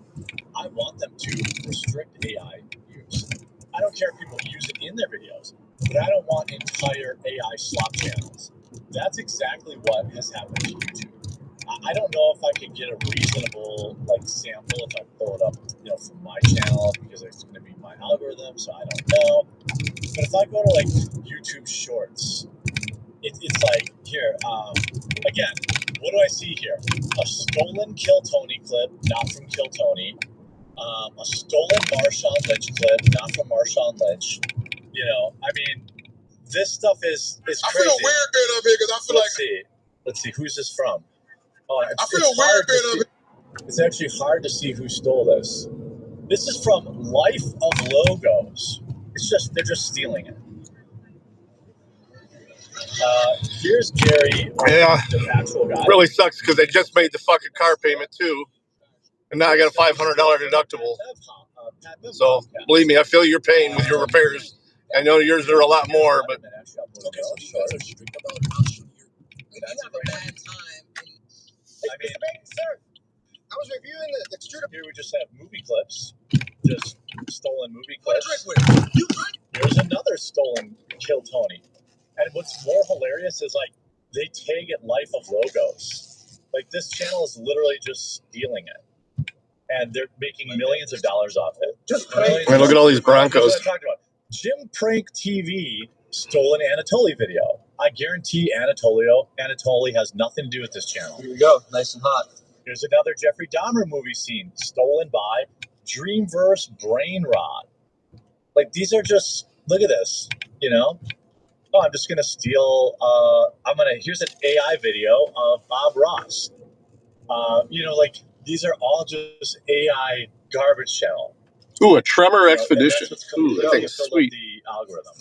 I want them to restrict AI use. I don't care if people use it in their videos, but I don't want entire AI slop channels. That's exactly what has happened to YouTube. I don't know if I could get a reasonable sample if I pull it up, from my channel, because it's going to be my algorithm, so I don't know. But if I go to YouTube Shorts, it's here. Again, what do I see here? A stolen Kill Tony clip, not from Kill Tony. A stolen Marshawn Lynch clip, not from Marshawn Lynch. This stuff is crazy. I feel weird being up here because I feel Let's see, who's this from? Oh, I feel weird being up here. It's actually hard to see who stole this. This is from Life of Logos. They're just stealing it. Here's Gary. Yeah, the actual guy. Really sucks because they just made the fucking car payment too, and now I got a $500 deductible. So believe me, I feel your pain with your repairs. I know yours are a lot more, but Okay, so you guys are strict about caution here. You have a bad time. Sir, I was reviewing the extruder. Here we just have movie clips, just stolen movie clips. What drink with you? Here's another stolen Kill Tony. And what's more hilarious is they tag it Life of Logos. This channel is literally just stealing it, and they're making millions of dollars off it. Look at all these Broncos. That's what I talked about. Jim Prank TV stole an Anatoly video. I guarantee Anatoly has nothing to do with this channel. Here we go, nice and hot. Here's another Jeffrey Dahmer movie scene stolen by Dreamverse Brainrod. These are just, look at this, Oh, I'm just going to steal, here's an AI video of Bob Ross. These are all just AI garbage channel. Ooh, a Tremor Expedition. Ooh, that thing is sweet. The algorithm.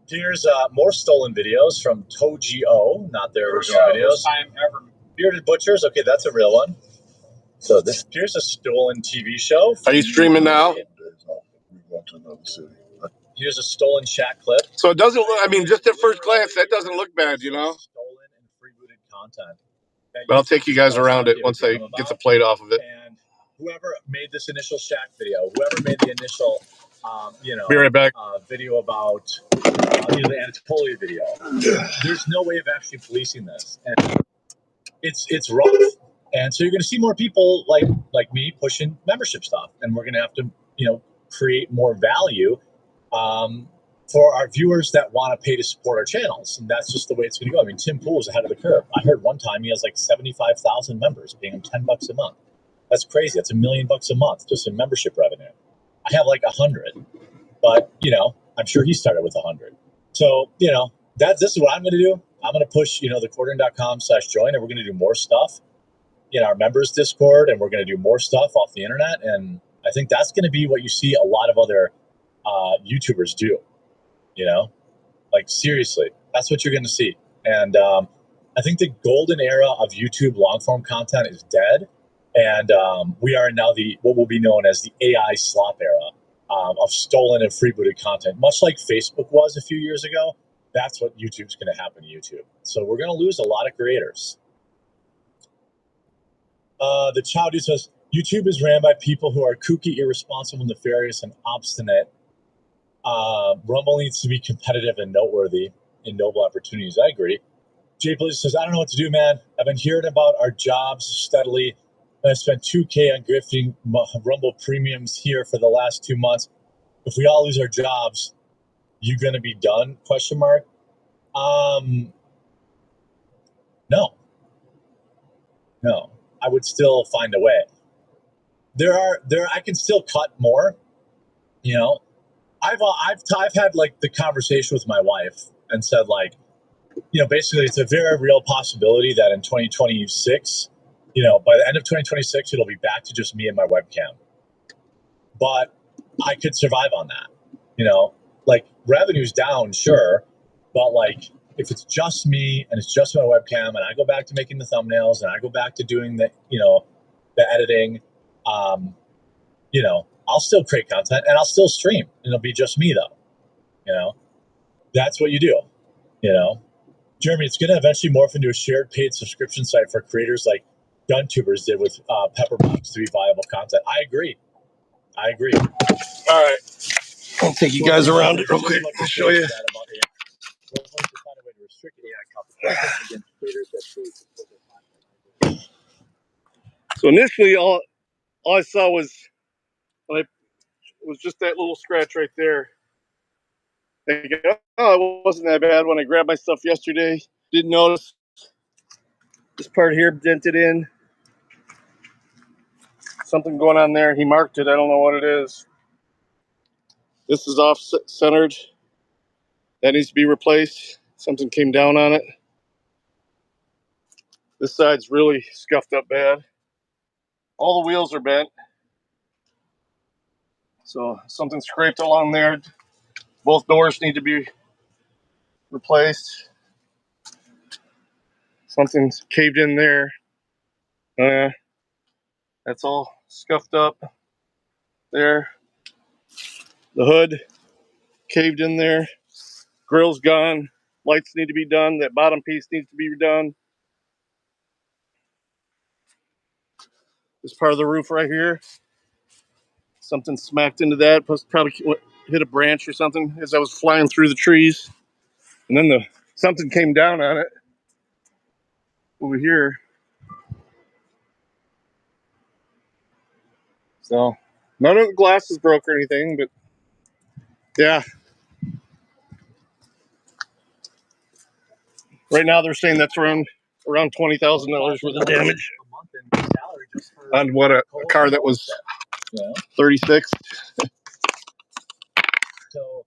Here's more stolen videos from Toji-O, not their original videos. Time ever. Bearded Butchers, okay, that's a real one. So here's a stolen TV show. Are you streaming now? Here's a stolen chat clip. So it doesn't look, just at first glance, that doesn't look bad, Stolen and freebooted content. But I'll take you guys around it once I get the plate off of it. And whoever made this initial Shaq video, whoever made the initial, Be right back. Video about the Anatoly video, there's no way of actually policing this, and it's rough. And so you're going to see more people like me pushing membership stuff, and we're going to have to create more value for our viewers that want to pay to support our channels. And that's just the way it's going to go. I mean, Tim Pool is ahead of the curve. I heard one time he has like 75,000 members paying him $10 a month. That's crazy. That's $1 million a month just in membership revenue. I have like 100, but you know, I'm sure he started with 100. So, you know, this is what I'm going to do. I'm going to push, you know, thequartering.com/join, and we're going to do more stuff in our members Discord, and we're going to do more stuff off the internet. And I think that's going to be what you see a lot of other YouTubers do, you know, like seriously, that's what you're going to see. And I think the golden era of YouTube long form content is dead. And we are now what will be known as the AI slop era of stolen and freebooted content, much like Facebook was a few years ago. That's what YouTube's going to happen to YouTube. So we're going to lose a lot of creators. The Chow Dude says, YouTube is ran by people who are kooky, irresponsible, nefarious, and obstinate. Rumble needs to be competitive and noteworthy in noble opportunities. I agree. Jay Blizzard says, I don't know what to do, man. I've been hearing about our jobs steadily. And I spent $2,000 on grifting Rumble premiums here for the last 2 months. If we all lose our jobs, you going to be done? ? No. I would still find a way. I can still cut more. You know, I've had like the conversation with my wife and said, like, you know, basically it's a very real possibility that in 2026, you know, by the end of 2026, it'll be back to just me and my webcam. But I could survive on that. You know, like revenue's down, sure, but like if it's just me and it's just my webcam and I go back to making the thumbnails and I go back to doing the, you know, the editing, you know, I'll still create content and I'll still stream. It'll be just me though. You know, that's what you do. You know, Jeremy, it's going to eventually morph into a shared paid subscription site for creators like GunTubers did with Pepperbox to be viable content. I agree. All right. I'll take you guys around it real quick. I'll show you. So initially, all I saw was just that little scratch right there. Oh, it wasn't that bad when I grabbed my stuff yesterday. Didn't notice this part here dented in. Something going on there. He marked it. I don't know what it is. This is off-centered. That needs to be replaced. Something came down on it. This side's really scuffed up bad. All the wheels are bent. So something scraped along there. Both doors need to be replaced. Something's caved in there. That's all scuffed up there. The hood caved in there. Grill's gone. Lights need to be done. That bottom piece needs to be redone. This part of the roof right here. Something smacked into that. Probably hit a branch or something as I was flying through the trees. And then something came down on it over here. So none of the glass is broke or anything, but yeah. Right now they're saying that's around $20,000 worth of damage on what a car that was 36. So,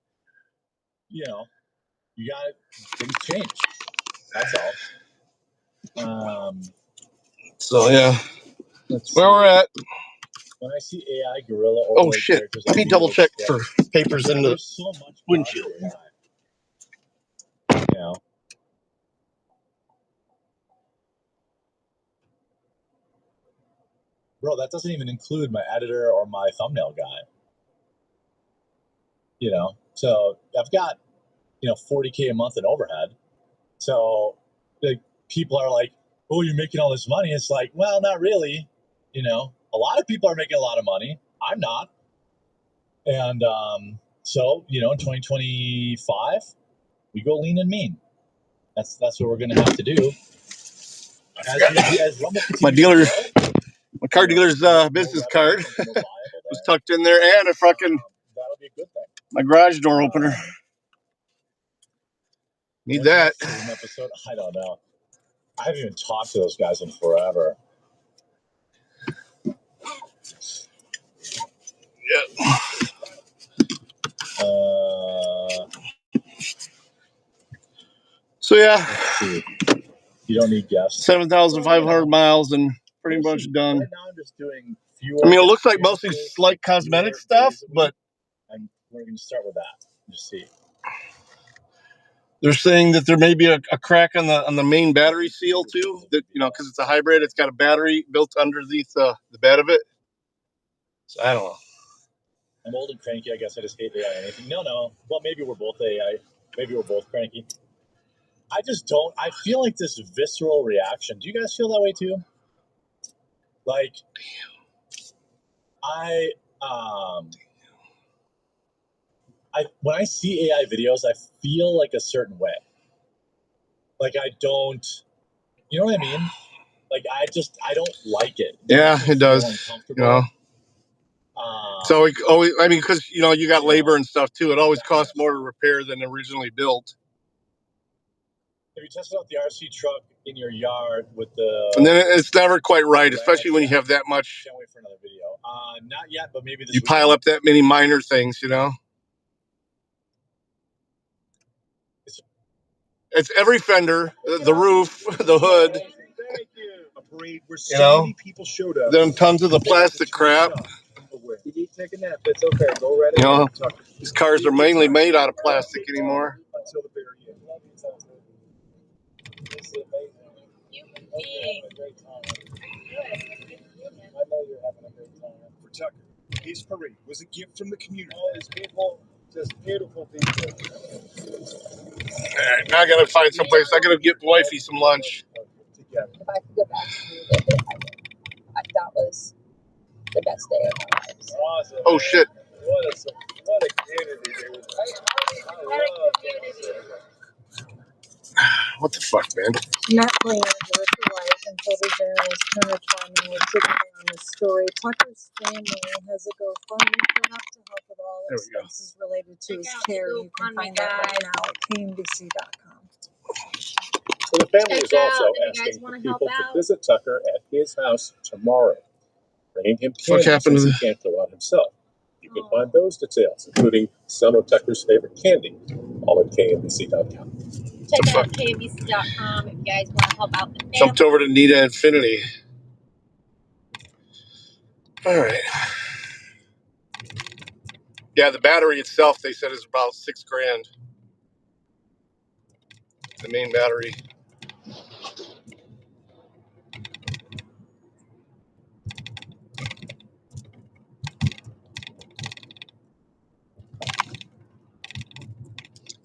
you know, you got things change. That's all. So yeah, that's where we're at. When I see AI gorilla, oh shit! Let me double check for papers in the windshield. You know. Bro, that doesn't even include my editor or my thumbnail guy. You know, so I've got, you know, $40K a month in overhead. So the people are like, oh, you're making all this money. It's like, well, not really. You know, a lot of people are making a lot of money. I'm not. And so, you know, in 2025, we go lean and mean. That's what we're going to have to do. My car dealer's business card was tucked in there, and a fucking that'll be a good thing. My garage door opener. Need that. Same episode? I don't know. I haven't even talked to those guys in forever. Yeah. So yeah. Let's see. You don't need guests. 7,500 miles and pretty much done. Right now I'm just doing fewer. I mean, it looks like mostly slight cosmetic stuff, but and we're going to start with that. Just see. They're saying that there may be a crack on the main battery seal too. That, you know, because it's a hybrid, it's got a battery built underneath the bed of it. So I don't know. I'm old and cranky. I guess I just hate AI anything. No. Well, maybe we're both AI. Maybe we're both cranky. I just don't. I feel like this visceral reaction. Do you guys feel that way too? Like, when I see AI videos, I feel like a certain way. Like I don't. You know what I mean? Like I don't like it. Yeah, it does. You know. So it always, I mean, because you know you got labor and stuff too. It always costs more to repair than originally built. Have you tested out the RC truck in your yard with the? And then it's never quite right, especially when you have that much. Can't wait for another video. Not yet, but maybe this. You pile up that many minor things, you know. It's every fender, the roof, the hood. Thank you. A parade where so many people showed up. Then tons of the plastic crap. You need to take a nap. It's okay. Go right ahead. You know, these cars are mainly made out of plastic anymore. Until the very end. This is amazing. You can be. I know you're having a great time. For Tucker, his parade was a gift from the community. All these people, just beautiful people. All right, now I gotta find someplace. I gotta get wifey some lunch. If I could go back to relive it, I would. That was the best day of my life. Awesome. Oh shit. What a community, dude. I love community. What the fuck, man? Matt Blaine, director wife, and photojournalist Turner Twyman were together on this story. Tucker's family has a GoFundMe put up to help with all expenses related to his care. You can find that right now at KMBC.com. So the family is also asking for people to visit Tucker at his house tomorrow, bringing him candy since he can't go out himself. You can find those details, including some of Tucker's favorite candy, all at KMBC.com. Check out KMBC.com if you guys want to help out the family. Jumped over to Nita Infinity. All right. Yeah, the battery itself, they said, is about $6,000. The main battery.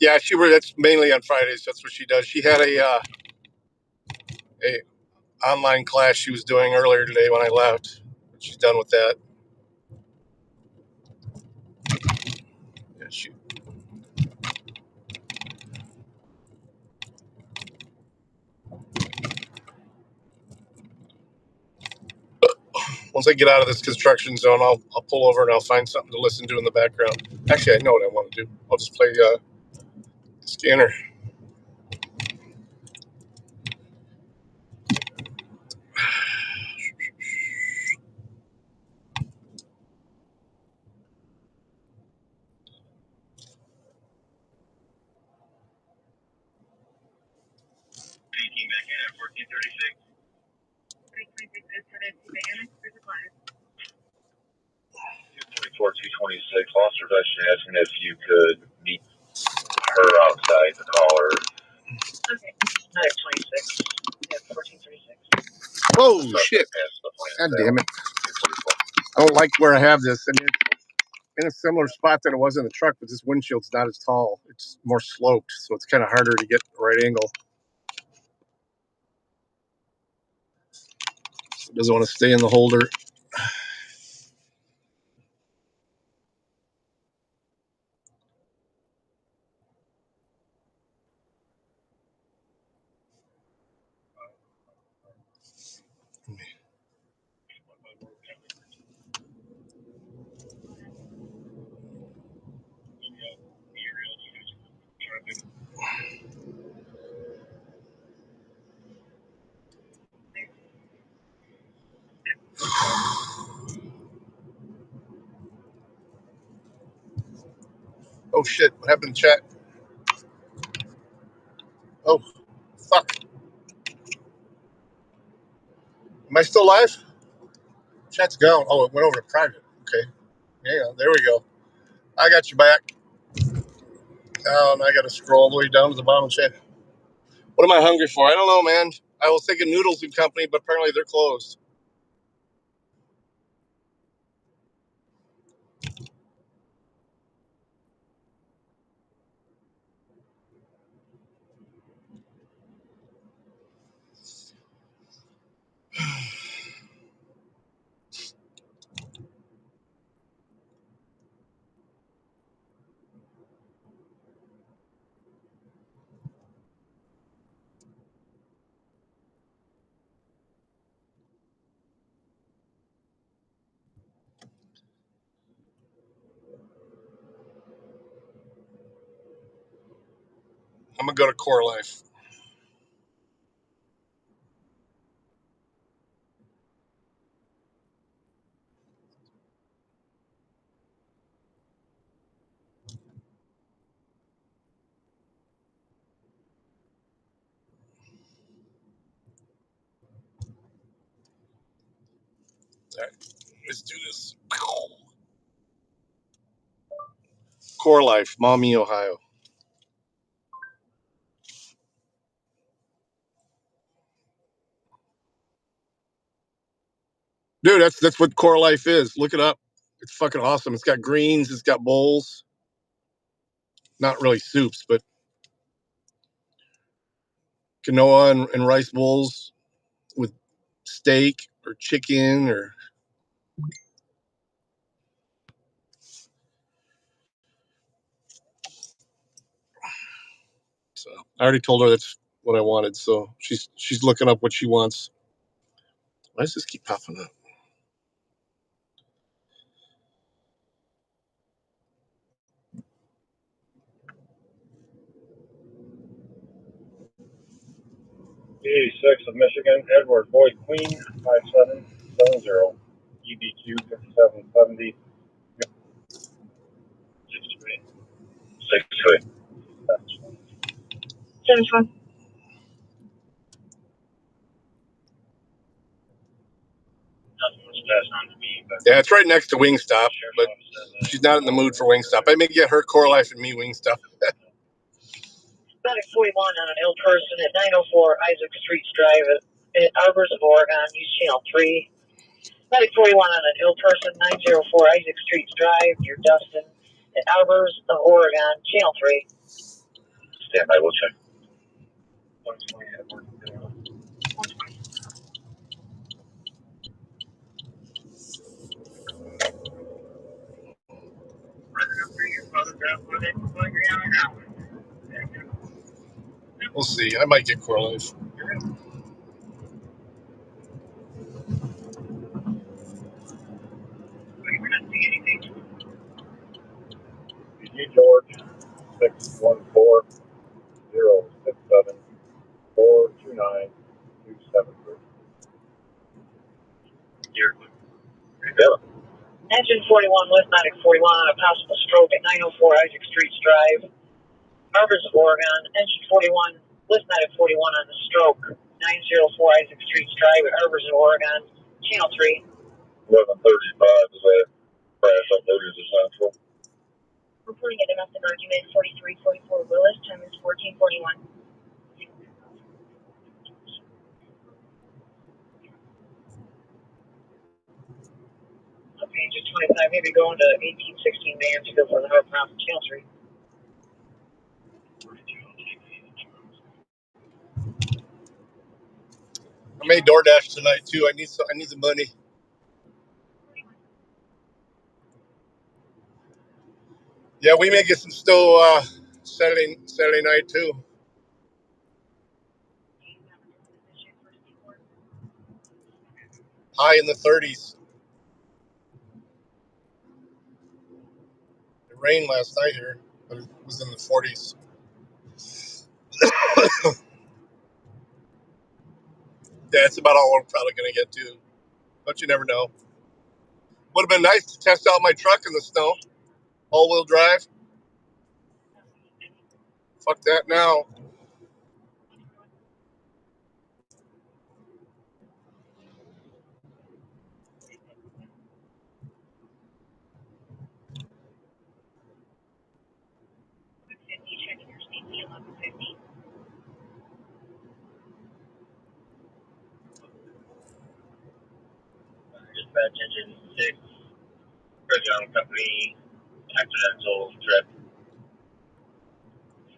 Yeah, that's mainly on Fridays. That's what she does. She had a online class she was doing earlier today when I left. She's done with that. Yeah, shoot. Once I get out of this construction zone, I'll pull over and I'll find something to listen to in the background. Actually, I know what I want to do. I'll just play Scanner. Foster Veteran asking if you could meet her outside the caller. Okay. 926. Yeah, 1436. Oh, shit. God damn it. I don't like where I have this. I mean, it's in a similar spot that it was in the truck, but this windshield's not as tall. It's more sloped, so it's kind of harder to get the right angle. It doesn't want to stay in the holder. Oh shit! What happened to chat? Oh, fuck! Am I still live? Chat's gone. Oh, it went over to private. Okay. Yeah, there we go. I got you back. Oh, and I got to scroll all the way down to the bottom of the chat. What am I hungry for? I don't know, man. I was thinking Noodles and Company, but apparently they're closed. I'm gonna go to Core Life. All right, let's do this. Core Life, Maumee, Ohio. Dude, that's what Core Life is. Look it up. It's fucking awesome. It's got greens. It's got bowls. Not really soups, but quinoa and rice bowls with steak or chicken or. So I already told her that's what I wanted. So she's looking up what she wants. Why does this keep popping up? E6 of Michigan, Edward Boyd Queen, 5770, EBQ 5770. 6-3. 6-3. 7-1. Nothing was passed on to me. Yeah, it's right next to Wingstop, but she's not in the mood for Wingstop. I may get her Core Life and me Wingstop. 41 on an ill person at 904 Isaac Street Drive at Arbors of Oregon, use channel 3. 41 on an ill person, 904 Isaac Street Drive, near Dustin at Arbors of Oregon, channel 3. Stand by, we'll check. 120 Edward. 120. We'll see. I might get Core Life. BG George, 614-067-429-273. Here. Yeah. Engine 41, Lithmatic 41 on a possible stroke at 904 Isaac Street Drive, Arbors of Oregon. Engine 41, Lithmatic 41 on the stroke, 904 Isaac Street Drive at Arbors of Oregon, channel 3. 1135 is a crash on 30th Central. Reporting a domestic argument 4344 Willis, time is 1441. Okay, just 25, maybe going to 1816 Mansfield for the Hard Promise, channel 3. I made DoorDash tonight too. I need the money. Yeah, we may get some still Saturday night too. High in the 30s. It rained last night here, but it was in the 40s. Yeah, it's about all we're probably going to get to. But you never know. Would have been nice to test out my truck in the snow. All-wheel drive. Fuck that now. Dispatch engine 6, Bridgeon Company, accidental trip.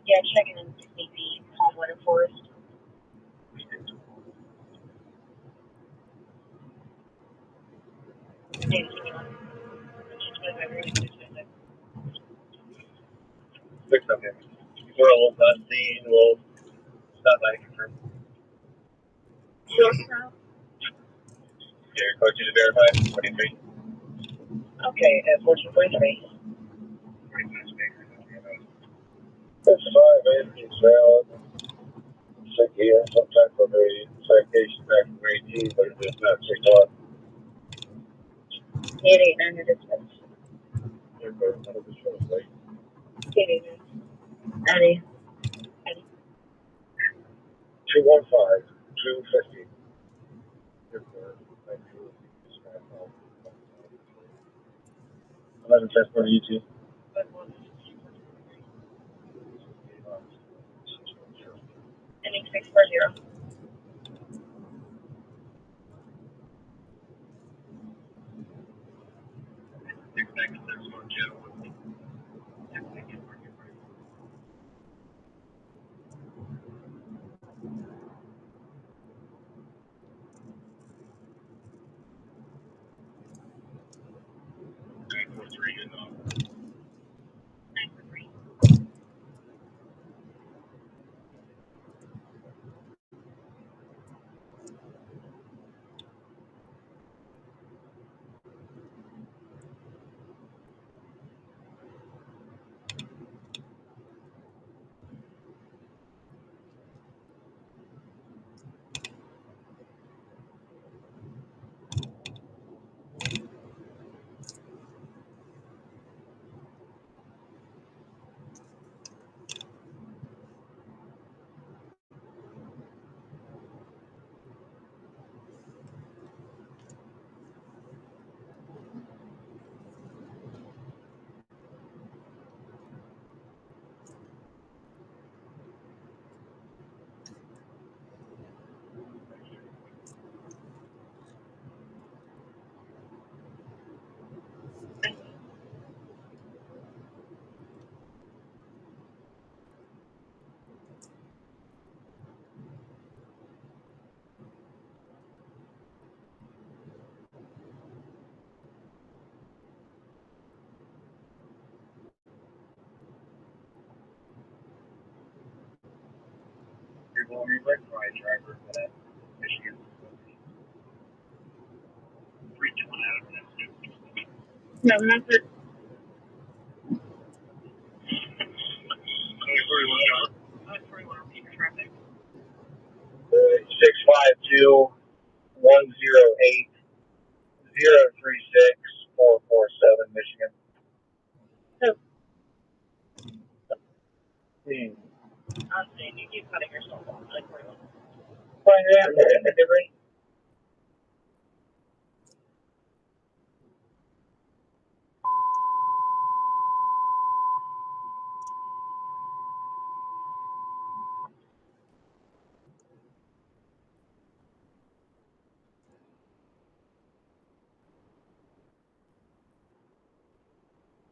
Yeah, checking in 60 feet, Palm Winter Forest. Fix up here. We're almost on scene. We'll stop by to confirm. Sure, now. Here, code you to verify. 23. Okay, at 1443. 5 engines valid. Sick here, some type of a citation back from 18, but it is not 6 o'clock. 889 your dispatch. 889. 889. Eddie. 215, 250. 11 test for YouTube. Ending 640. People will be right for my driver for that Michigan. 321 out of that. No, not the. 41 repeat traffic. 652 108 036 447 Michigan. I'm saying you keep cutting yourself off. Like 41. Fine, yeah, delivery.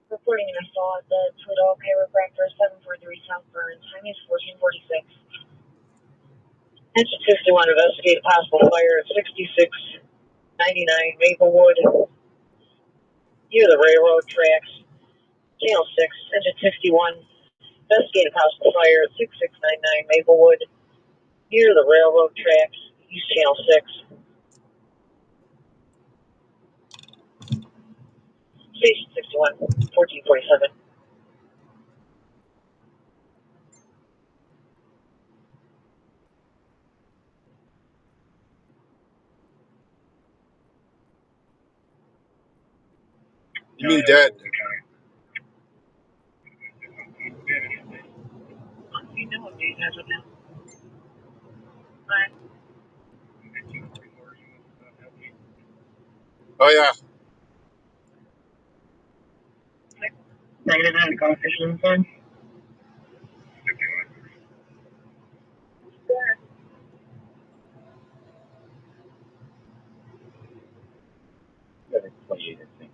Reporting an assault at the Toledo Chiropractor 743 South Burns. Time is 1446. Engine 61 investigate possible fire at 6699 Maplewood. Near the railroad tracks. Channel 6, Engine 61. Investigate possible fire at 6699 Maplewood. Near the railroad tracks. East Channel 6. Station 61, 1447. You mean dead? Oh yeah. Negative and coefficient sign. Yeah, it's 28, I think.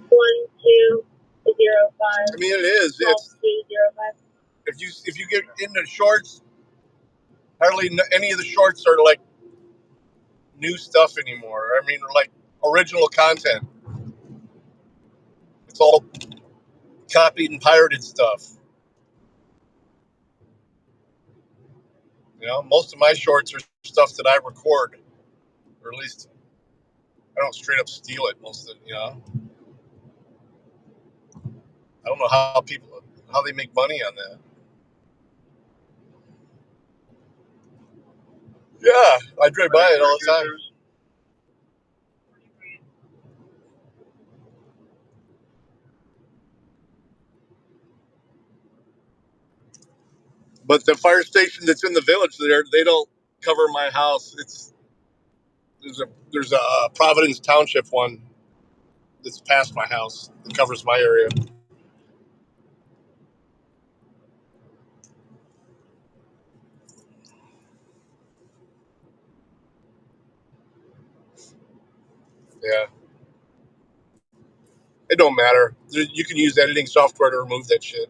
1205. I mean, it is. It's 1205. if you get into shorts, hardly any of the shorts are like new stuff anymore. I mean, like original content. It's all copied and pirated stuff. You know, most of my shorts are stuff that I record, or at least I don't straight up steal it. Most of it, you know. I don't know how they make money on that. Yeah, I drive by it all the time. But the fire station that's in the village there, they don't cover my house. There's a Providence Township one that's past my house that covers my area. Yeah, it don't matter. You can use editing software to remove that shit,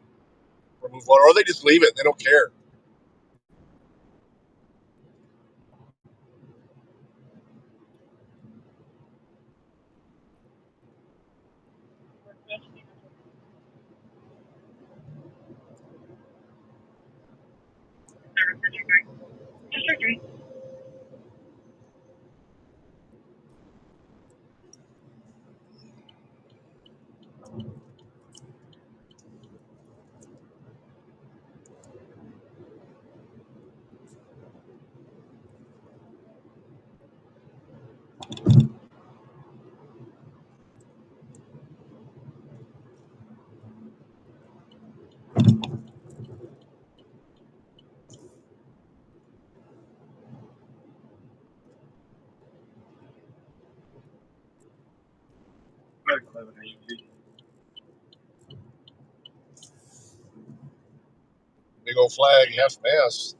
remove water, or they just leave it. They don't care. Big old flag, half mast.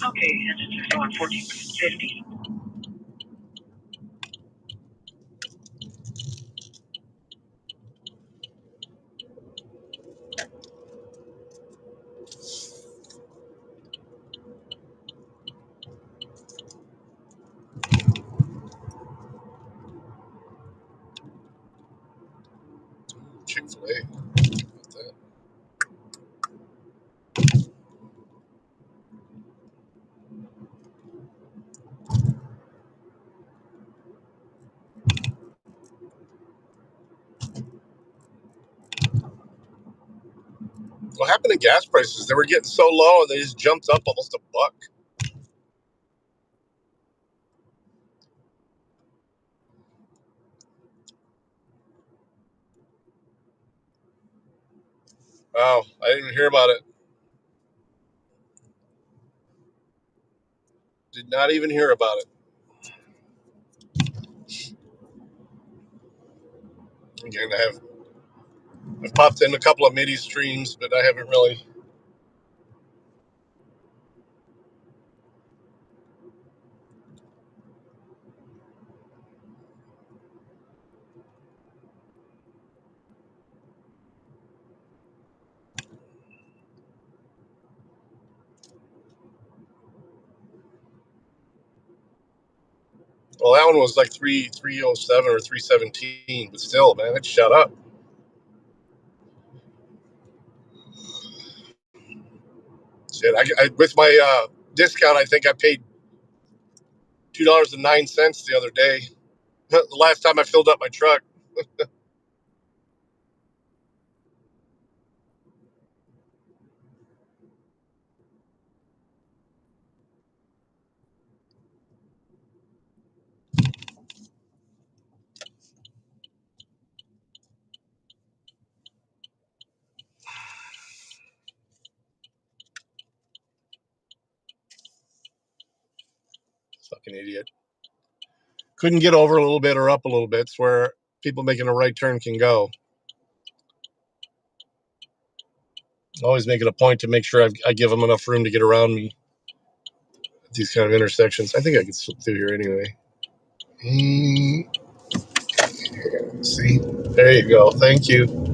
Okay, that's on 1450. Chick-fil-A. What happened to gas prices? They were getting so low and they just jumped up almost $1. Wow, I didn't even hear about it. Did not even hear about it. Again, I've popped in a couple of MIDI streams, but I haven't really. Well, that one was like 307 or 317, but still, man, it shut up. Shit, I with my discount, I think I paid $2.09 the other day. The last time I filled up my truck. Fucking idiot. Couldn't get over a little bit or up a little bit. It's where people making a right turn can go. Always make it a point to make sure I give them enough room to get around me at these kind of intersections. I think I could slip through here anyway. See? There you go. Thank you.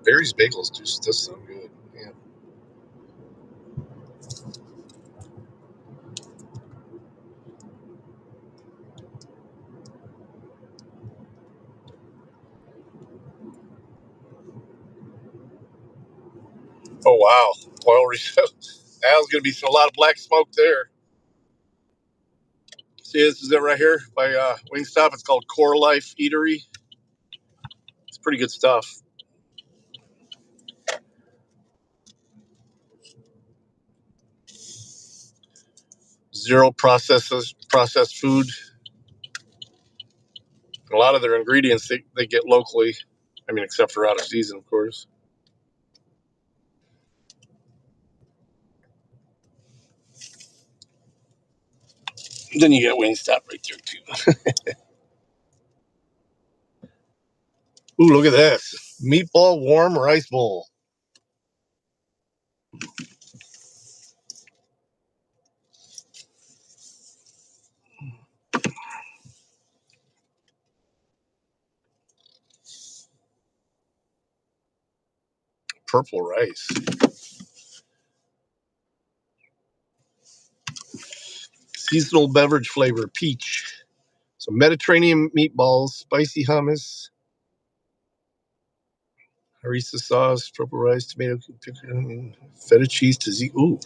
Barry's Bagels just does sound good. Yeah. Oh, wow. Oil refill. There's going to be a lot of black smoke there. See, this is it right here by Wingstop. It's called Core Life Eatery. It's pretty good stuff. Zero processed food. A lot of their ingredients they get locally. I mean, except for out of season, of course. Then you get Wingstop right there, too. Ooh, look at this. Meatball warm rice bowl. Purple rice. Seasonal beverage flavor, peach. So Mediterranean meatballs, spicy hummus, harissa sauce, purple rice, tomato, feta cheese, tzatziki. Ooh.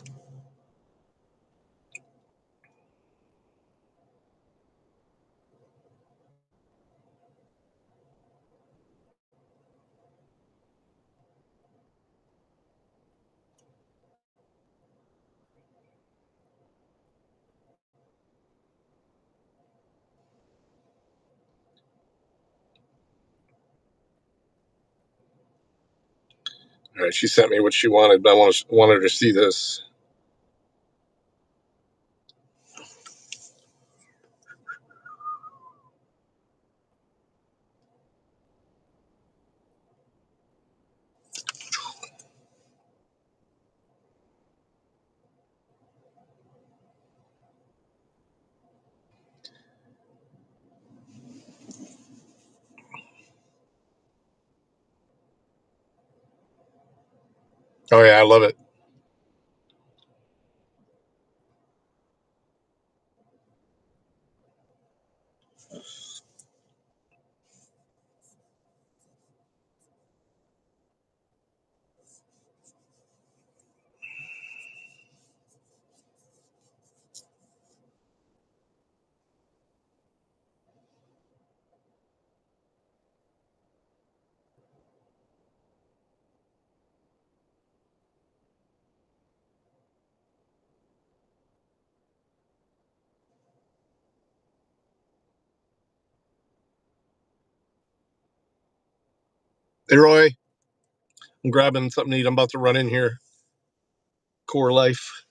All right, she sent me what she wanted, but I wanted her to see this. Oh, yeah, I love it. Hey, Roy, I'm grabbing something to eat. I'm about to run in here. Core Life.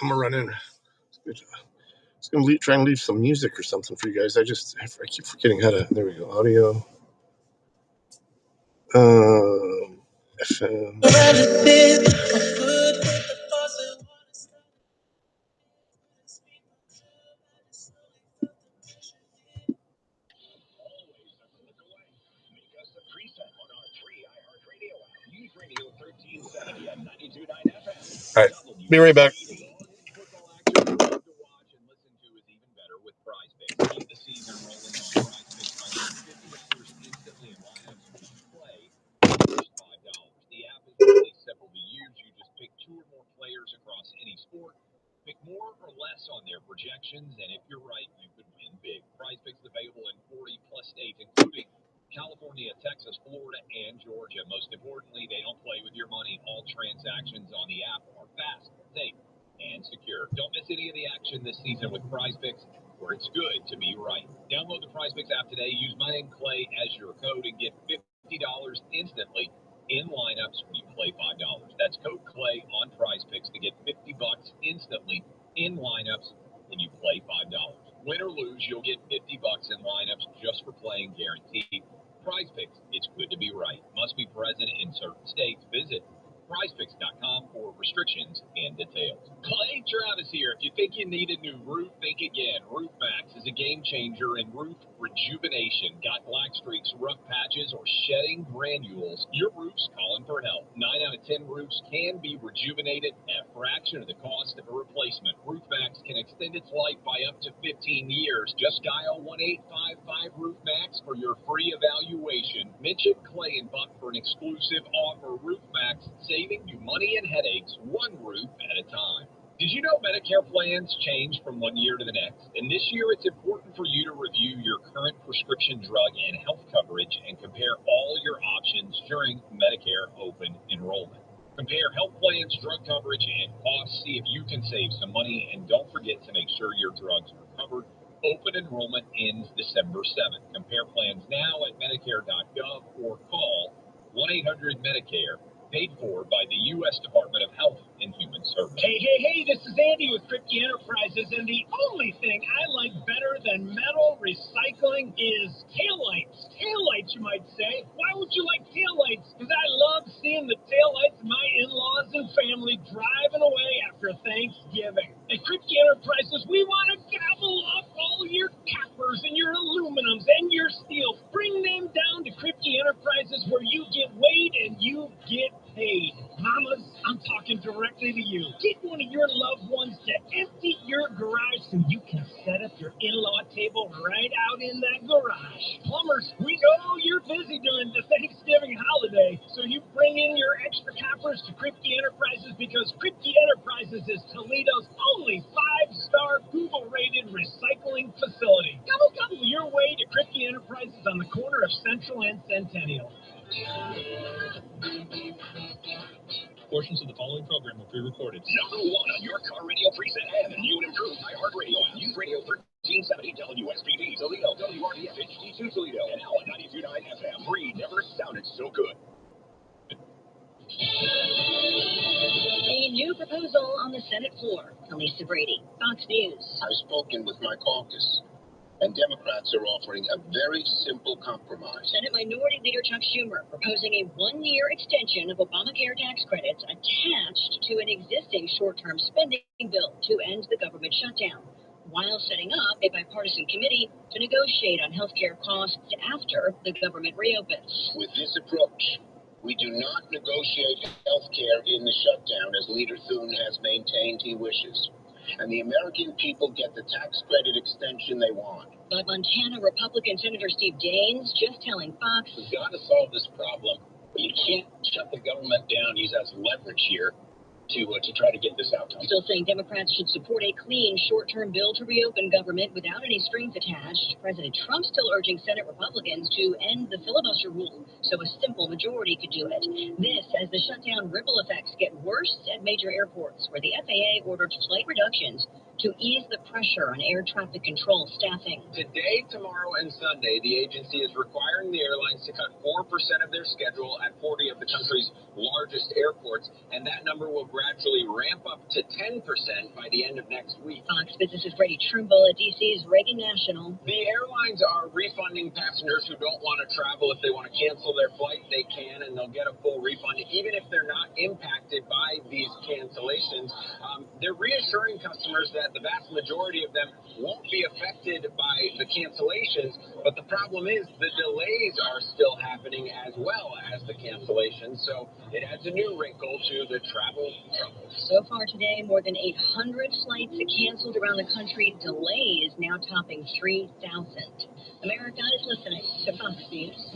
I'm gonna run in. It's gonna try and leave some music or something for you guys. I keep forgetting how to. There we go. Audio. FM. All right, be right back. Hey, this is Andy with Kripke Enterprises, and the only thing I like better than metal recycling is taillights. Taillights, you might say. Why would you like taillights? Because I love seeing the taillights of my in-laws and family driving away after Thanksgiving. At Kripke Enterprises, we want to gobble up all your coppers and your aluminums and your steel. Bring them down to Kripke Enterprises where you get weighed and you get paid. Mamas, I'm talking directly to you. Get one of your loved ones to empty your garage so you can set up your in-law table right out in that garage. Plumbers, we know you're busy during the Thanksgiving holiday, so you bring in your extra coppers to Kripke Enterprises because Kripke Enterprises is Toledo's only 5-star Google-rated recycling facility. Gobble your way to Kripke Enterprises on the corner of Central and Centennial. Portions of the following program were pre-recorded. Number 1 on your car radio preset and new and improved iHeartRadio app. Use Radio 1370 WSPD Toledo, WRDF HD2 Toledo, and now at 92.9 FM. Free never sounded so good. A new proposal on the Senate floor. Elisa Brady, Fox News. I've spoken with my caucus, and Democrats are offering a very simple compromise. Senate Minority Leader Chuck Schumer proposing a 1-year extension of Obamacare tax credits attached to an existing short-term spending bill to end the government shutdown, while setting up a bipartisan committee to negotiate on health care costs after the government reopens. With this approach, we do not negotiate health care in the shutdown as Leader Thune has maintained he wishes. And the American people get the tax credit extension they want. But Montana Republican Senator Steve Daines just telling Fox, we've got to solve this problem, but you can't shut the government down, use that as leverage here to try to get this outcome. Still saying Democrats should support a clean short-term bill to reopen government without any strings attached. President Trump still urging Senate Republicans to end the filibuster rule so a simple majority could do it. This as the shutdown ripple effects get worse at major airports, where the FAA ordered flight reductions to ease the pressure on air traffic control staffing. Today, tomorrow, and Sunday, the agency is requiring the airlines to cut 4% of their schedule at 40 of the country's largest airports, and that number will gradually ramp up to 10% by the end of next week. Fox Business' Brady Trimble at DC's Reagan National. The airlines are refunding passengers who don't want to travel. If they want to cancel their flight, they can, and they'll get a full refund, even if they're not impacted by these cancellations. They're reassuring customers that the vast majority of them won't be affected by the cancellations, but the problem is the delays are still happening as well as the cancellations, so it adds a new wrinkle to the travel troubles. So far today, more than 800 flights canceled around the country. Delays now topping 3,000. America is listening to Fox News.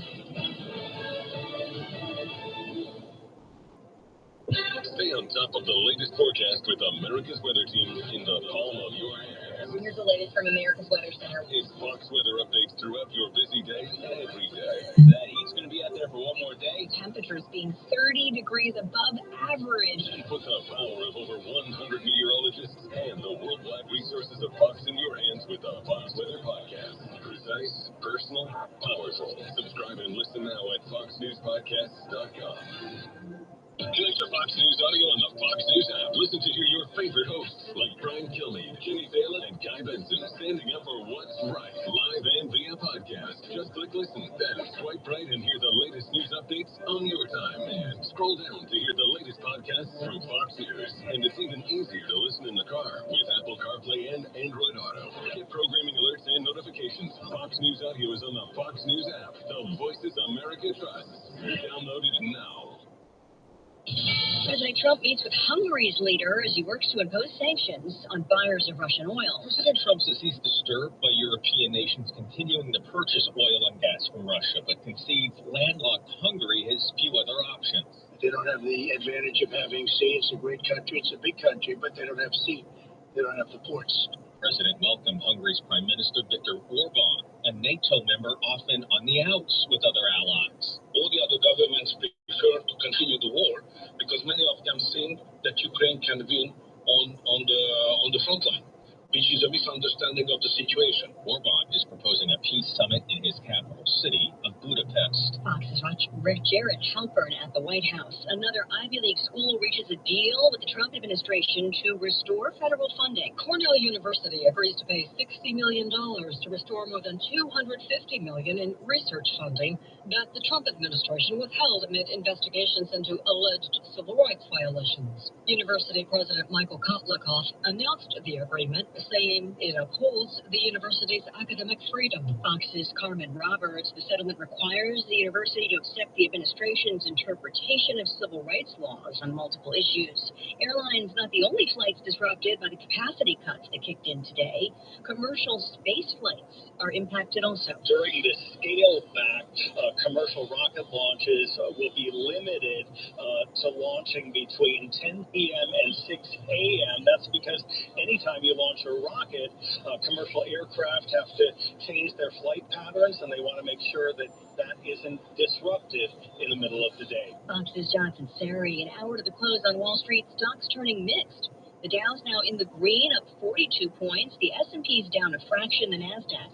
Stay on top of the latest forecast with America's Weather Team in the palm of your hand. Here's the latest from America's Weather Center. It's Fox weather updates throughout your busy day, every day. That heat's going to be out there for one more day. Temperatures being 30 degrees above average. Put the power of over 100 meteorologists and the worldwide resources of Fox in your hands with the Fox Weather Podcast. Precise, personal, powerful. Subscribe and listen now at foxnewspodcasts.com. Connect to Fox News Audio on the Fox News app. Listen to hear your favorite hosts like Brian Kilmeade, Jimmy Fallon, and Guy Benson standing up for what's right, live and via podcast. Just click listen, then swipe right and hear the latest news updates on your time. And scroll down to hear the latest podcasts from Fox News. And it's even easier to listen in the car with Apple CarPlay and Android Auto. Get programming alerts and notifications. Fox News Audio is on the Fox News app. The voices America trusts. Download it now. President Trump meets with Hungary's leader as he works to impose sanctions on buyers of Russian oil. President Trump says he's disturbed by European nations continuing to purchase oil and gas from Russia, but concedes landlocked Hungary has few other options. They don't have the advantage of having sea. It's a great country. It's a big country, but they don't have sea. They don't have the ports. The president welcomed Hungary's Prime Minister Viktor Orban, a NATO member often on the outs with other allies. All the other governments prefer to continue the war because many of them think that Ukraine can win on the front line, which is a misunderstanding of the situation. Orban is proposing a peace summit in his capital city of Budapest. Fox's Jared Halpern at the White House. Another Ivy League school reaches a deal with the Trump administration to restore federal funding. Cornell University agrees to pay $60 million to restore more than $250 million in research funding that the Trump administration withheld amid investigations into alleged civil rights violations. University President Michael Kotlikoff announced the agreement, saying it upholds the university's academic freedom. Fox's Carmen Roberts. The settlement requires the university to accept the administration's interpretation of civil rights laws on multiple issues. Airlines not the only flights disrupted by the capacity cuts that kicked in today. Commercial space flights are impacted also. During the scale-back commercial rocket launches will be limited to launching between 10 p.m. and 6 a.m. That's because anytime you launch a rocket, commercial aircraft have to change their flight patterns, and they want to make sure that that isn't disrupted in the middle of the day. Fox's Jonathan Sari. An hour to the close on Wall Street, stocks turning mixed. The Dow's now in the green, up 42 points. The S&P's down a fraction. The Nasdaq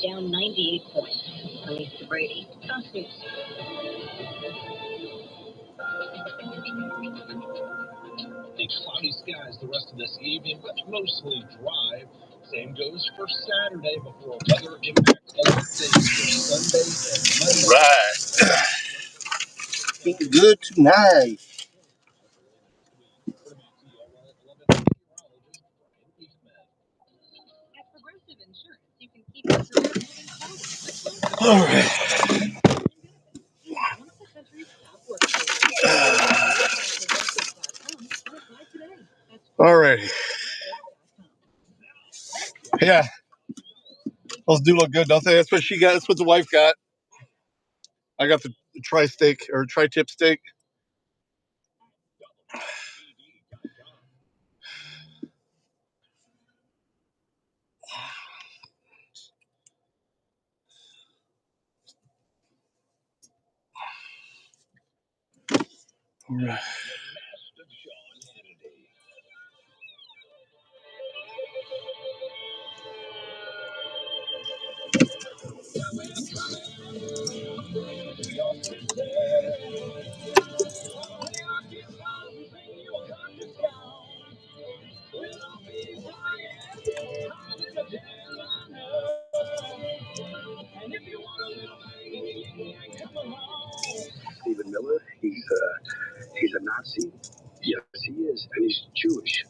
down 98 points. Lisa Brady, Fox News. The cloudy skies the rest of this evening, but mostly dry. Same goes for Saturday before weather impacts other days for Sunday and Monday. Right. Feeling good tonight. All right. All right. Yeah. Those do look good, don't they? That's what she got. That's what the wife got. I got the tri-steak or tri-tip steak. All right.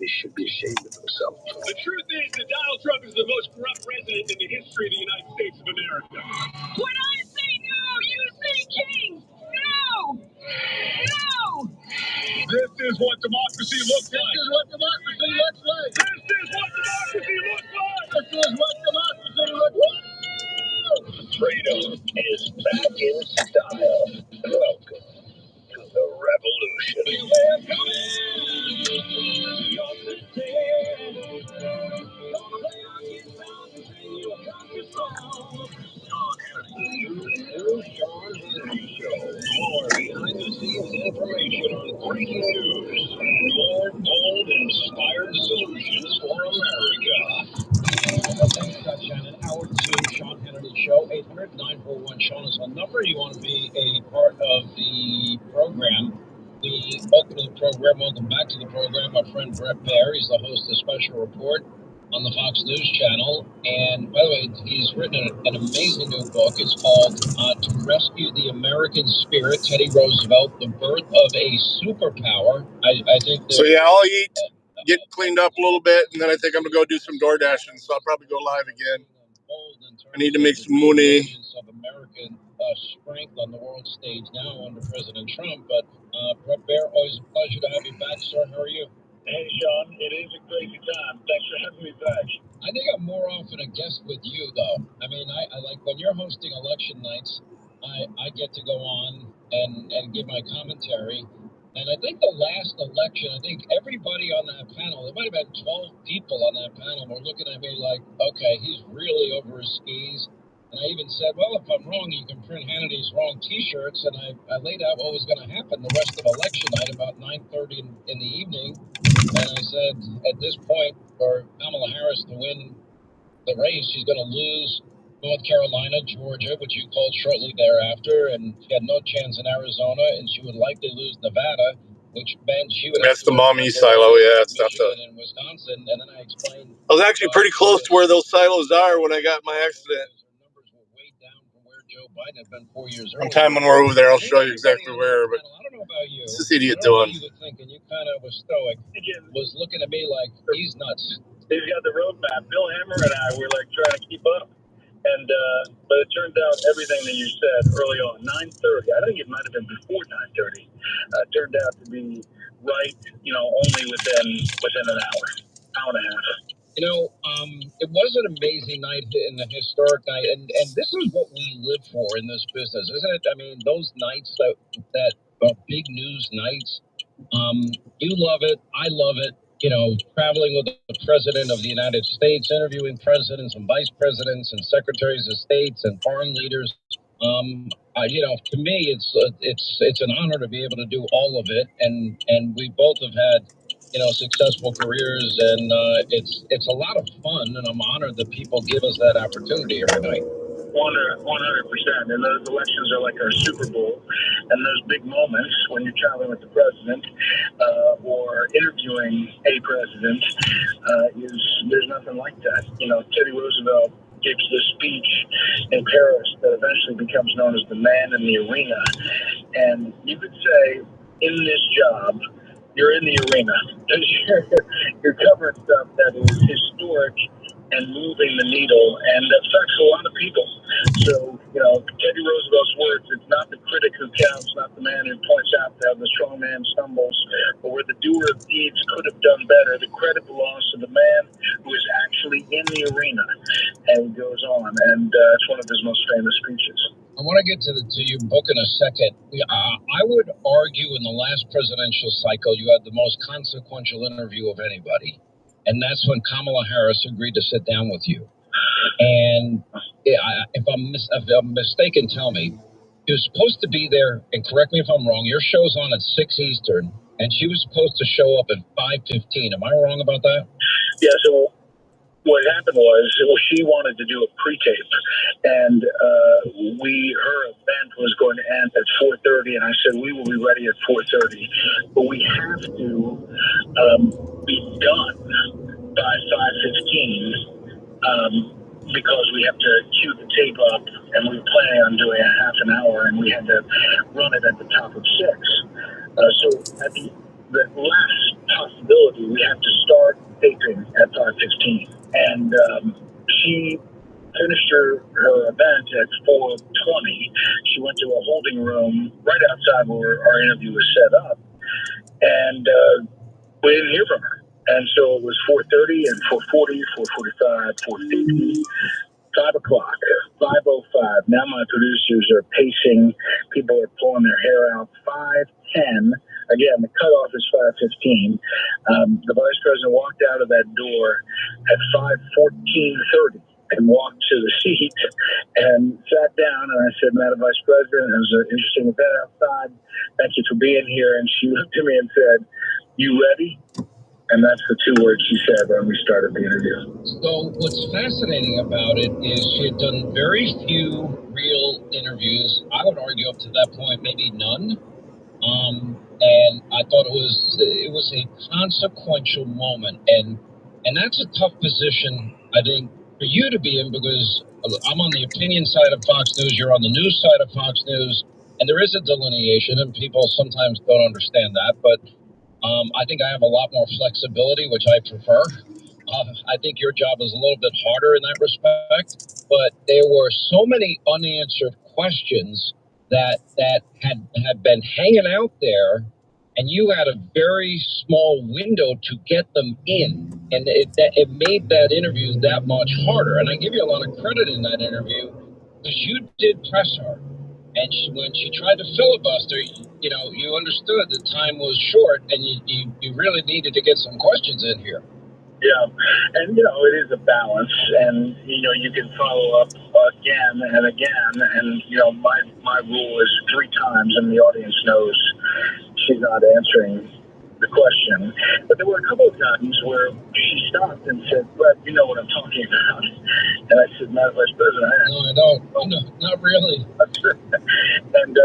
They should be ashamed of themselves. The truth is that Donald Trump is the most corrupt president in the history of the United States of America. When I say no, you say king. No! No! This is what democracy looks like. This is what democracy looks like. This is what democracy looks like. This is what democracy looks like. Freedom is back in style. Welcome to the revolution. Sean Hannity Show. More behind-the-scenes information on breaking news. More bold-inspired solutions for America. Thanks, Scott Shannon. Hour 2, Sean Hannity Show. 800-941-SEAN is on number. You want to be a part of the program. Welcome to the program. Welcome back to the program. My friend Brett Baer, he's the host of Special Report on the Fox News Channel. And by the way, he's written an amazing new book. It's called To Rescue the American Spirit, Teddy Roosevelt, the Birth of a Superpower. I think So yeah, I'll eat, get cleaned up a little bit, and then I think I'm gonna go do some door dashing. So I'll probably go live again. I need to make some money. Of American strength on the world stage now under President Trump. But Brett Baer, always a pleasure to have you back, sir. How are you? Hey, Sean, it is a crazy time. Thanks for having me back. I think I'm more often a guest with you, though. I mean, I like when you're hosting election nights, I get to go on and give my commentary. And I think the last election, I think everybody on that panel, there might have been 12 people on that panel, were looking at me like, okay, he's really over his skis. And I even said, well, if I'm wrong, you can print Hannity's wrong T-shirts. And I laid out what was going to happen the rest of election night about 9:30 in the evening. And I said, at this point, for Kamala Harris to win the race, she's going to lose North Carolina, Georgia, which you called shortly thereafter, and she had no chance in Arizona, and she would likely lose Nevada, which meant she would. That's the mommy silo, yeah. It's not the. In Wisconsin, and then I explained. I was actually pretty close to where those silos are when I got my accident. Numbers were way down from where Joe Biden had been 4 years earlier. Sometime when we're over there, I'll show you exactly where. But I don't know about you. what's this idiot You doing? would think, and you kind of was stoic, was looking at me like he's nuts. He's got the roadmap. Bill Hammer and I were like trying to keep up. And but it turned out everything that you said early on, 9:30. I think it might have been before 9:30. Turned out to be right, only within an hour and a half. It was an amazing night and a historic night, and this is what we live for in this business, isn't it? I mean, those nights that are big news nights. You love it, I love it. Traveling with the President of the United States, interviewing presidents and vice presidents and secretaries of states and foreign leaders. To me, it's an honor to be able to do all of it, and we both have had successful careers, and it's a lot of fun, and I'm honored that people give us that opportunity every night. 100%. And those elections are like our Super Bowl. And those big moments when you're traveling with the president or interviewing a president, there's nothing like that. Teddy Roosevelt gives this speech in Paris that eventually becomes known as the man in the arena. And you could say in this job, you're in the arena because you're covering stuff that is historic and moving the needle and affects a lot of people. So, Teddy Roosevelt's words, it's not the critic who counts, not the man who points out that the strong man stumbles, but where the doer of deeds could have done better. The credit belongs to the man who is actually in the arena. And he goes on, and it's one of his most famous speeches. I want to get to your book in a second. I would argue in the last presidential cycle, you had the most consequential interview of anybody. And that's when Kamala Harris agreed to sit down with you. And if I'm mistaken, tell me. She was supposed to be there, and correct me if I'm wrong, your show's on at 6 Eastern, and she was supposed to show up at 5:15. Am I wrong about that? Yeah, so what happened was she wanted to do a pre-tape, and her event was going to end at 4:30, and I said we will be ready at 4:30, but we have to be done by 5:15 because we have to cue the tape up, and we were planning on doing a half an hour, and we had to run it at the top of 6. So at the last possibility, we have to start taping at 5:15. And she finished her event at 4:20. She went to a holding room right outside where our interview was set up. And we didn't hear from her. And so it was 4:30 and 4:40, 4:45, 4:50. 5 o'clock, 5:05. Now my producers are pacing. People are pulling their hair out. 5:10. Again, the cutoff is 5:15. The vice president walked out of that door at 5:14:30 and walked to the seat and sat down. And I said, Madam Vice President, it was an interesting event outside. Thank you for being here. And she looked at me and said, "You ready?" And that's the 2 words she said when we started the interview. So what's fascinating about it is she had done very few real interviews. I would argue up to that point, maybe none. And I thought it was a consequential moment. And that's a tough position, I think, for you to be in, because I'm on the opinion side of Fox News, you're on the news side of Fox News, and there is a delineation, and people sometimes don't understand that, but I think I have a lot more flexibility, which I prefer. I think your job is a little bit harder in that respect, but there were so many unanswered questions that had been hanging out there, and you had a very small window to get them in, and it made that interview that much harder. And I give you a lot of credit in that interview because you did press her. And when she tried to filibuster, you understood the time was short, and you really needed to get some questions in here. Yeah, and it is a balance, and you can follow up again and again, and my rule is 3 times, and the audience knows she's not answering the question. But there were a couple of times where she stopped and said, "Brett, you know what I'm talking about." And I said, "Madam Vice President, No, I don't. No, not really. And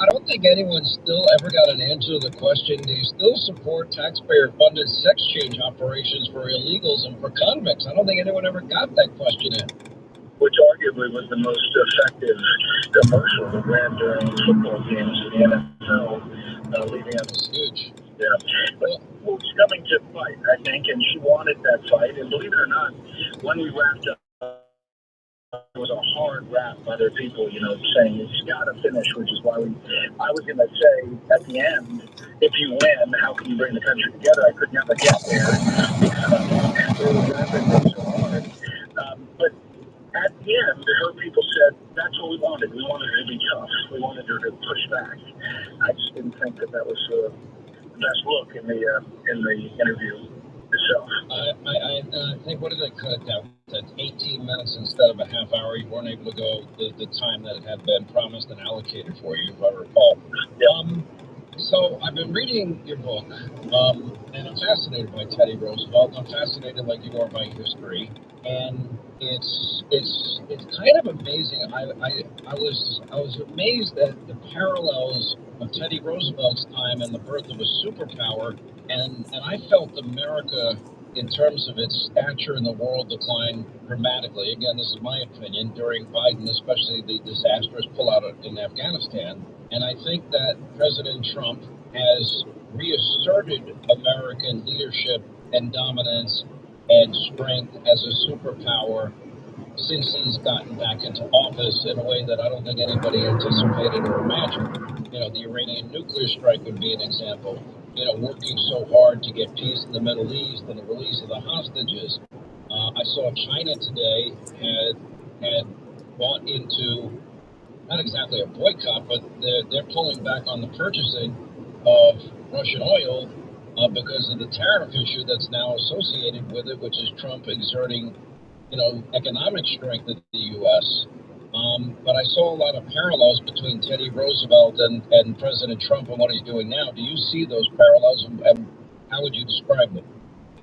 I don't think anyone still ever got an answer to the question, do you still support taxpayer-funded sex change operations for illegals and for convicts? I don't think anyone ever got that question in. Which arguably was the most effective commercial that ran during football games in the NFL, leading up. It's huge. Yeah. But she's coming to fight, I think, and she wanted that fight. And believe it or not, when we wrapped up, it was a hard wrap by other people, saying it's got to finish, which is why I was going to say at the end, if you win, how can you bring the country together? I could never get there because they were wrapping things so hard. But at the end, her people said, that's what we wanted. We wanted her to be tough. We wanted her to push back. I just didn't think that was the best look in the interview itself. I think, what did they cut it down? That's 18 minutes instead of a half hour. You weren't able to go the time that had been promised and allocated for you, if I recall. Yeah. So I've been reading your book, and I'm fascinated by Teddy Roosevelt. I'm fascinated, like you are, by history, and it's kind of amazing. I was amazed at the parallels of Teddy Roosevelt's time and the birth of a superpower, and I felt America, in terms of its stature in the world, decline dramatically. Again, this is my opinion, during Biden, especially the disastrous pullout in Afghanistan. And I think that President Trump has reasserted American leadership and dominance and strength as a superpower since he's gotten back into office in a way that I don't think anybody anticipated or imagined. The Iranian nuclear strike would be an example. Working so hard to get peace in the Middle East and the release of the hostages. I saw China today had bought into, not exactly a boycott, but they're pulling back on the purchasing of Russian oil because of the tariff issue that's now associated with it, which is Trump exerting, economic strength in the U.S. But I saw a lot of parallels between Teddy Roosevelt and President Trump and what he's doing now. Do you see those parallels, and how would you describe them?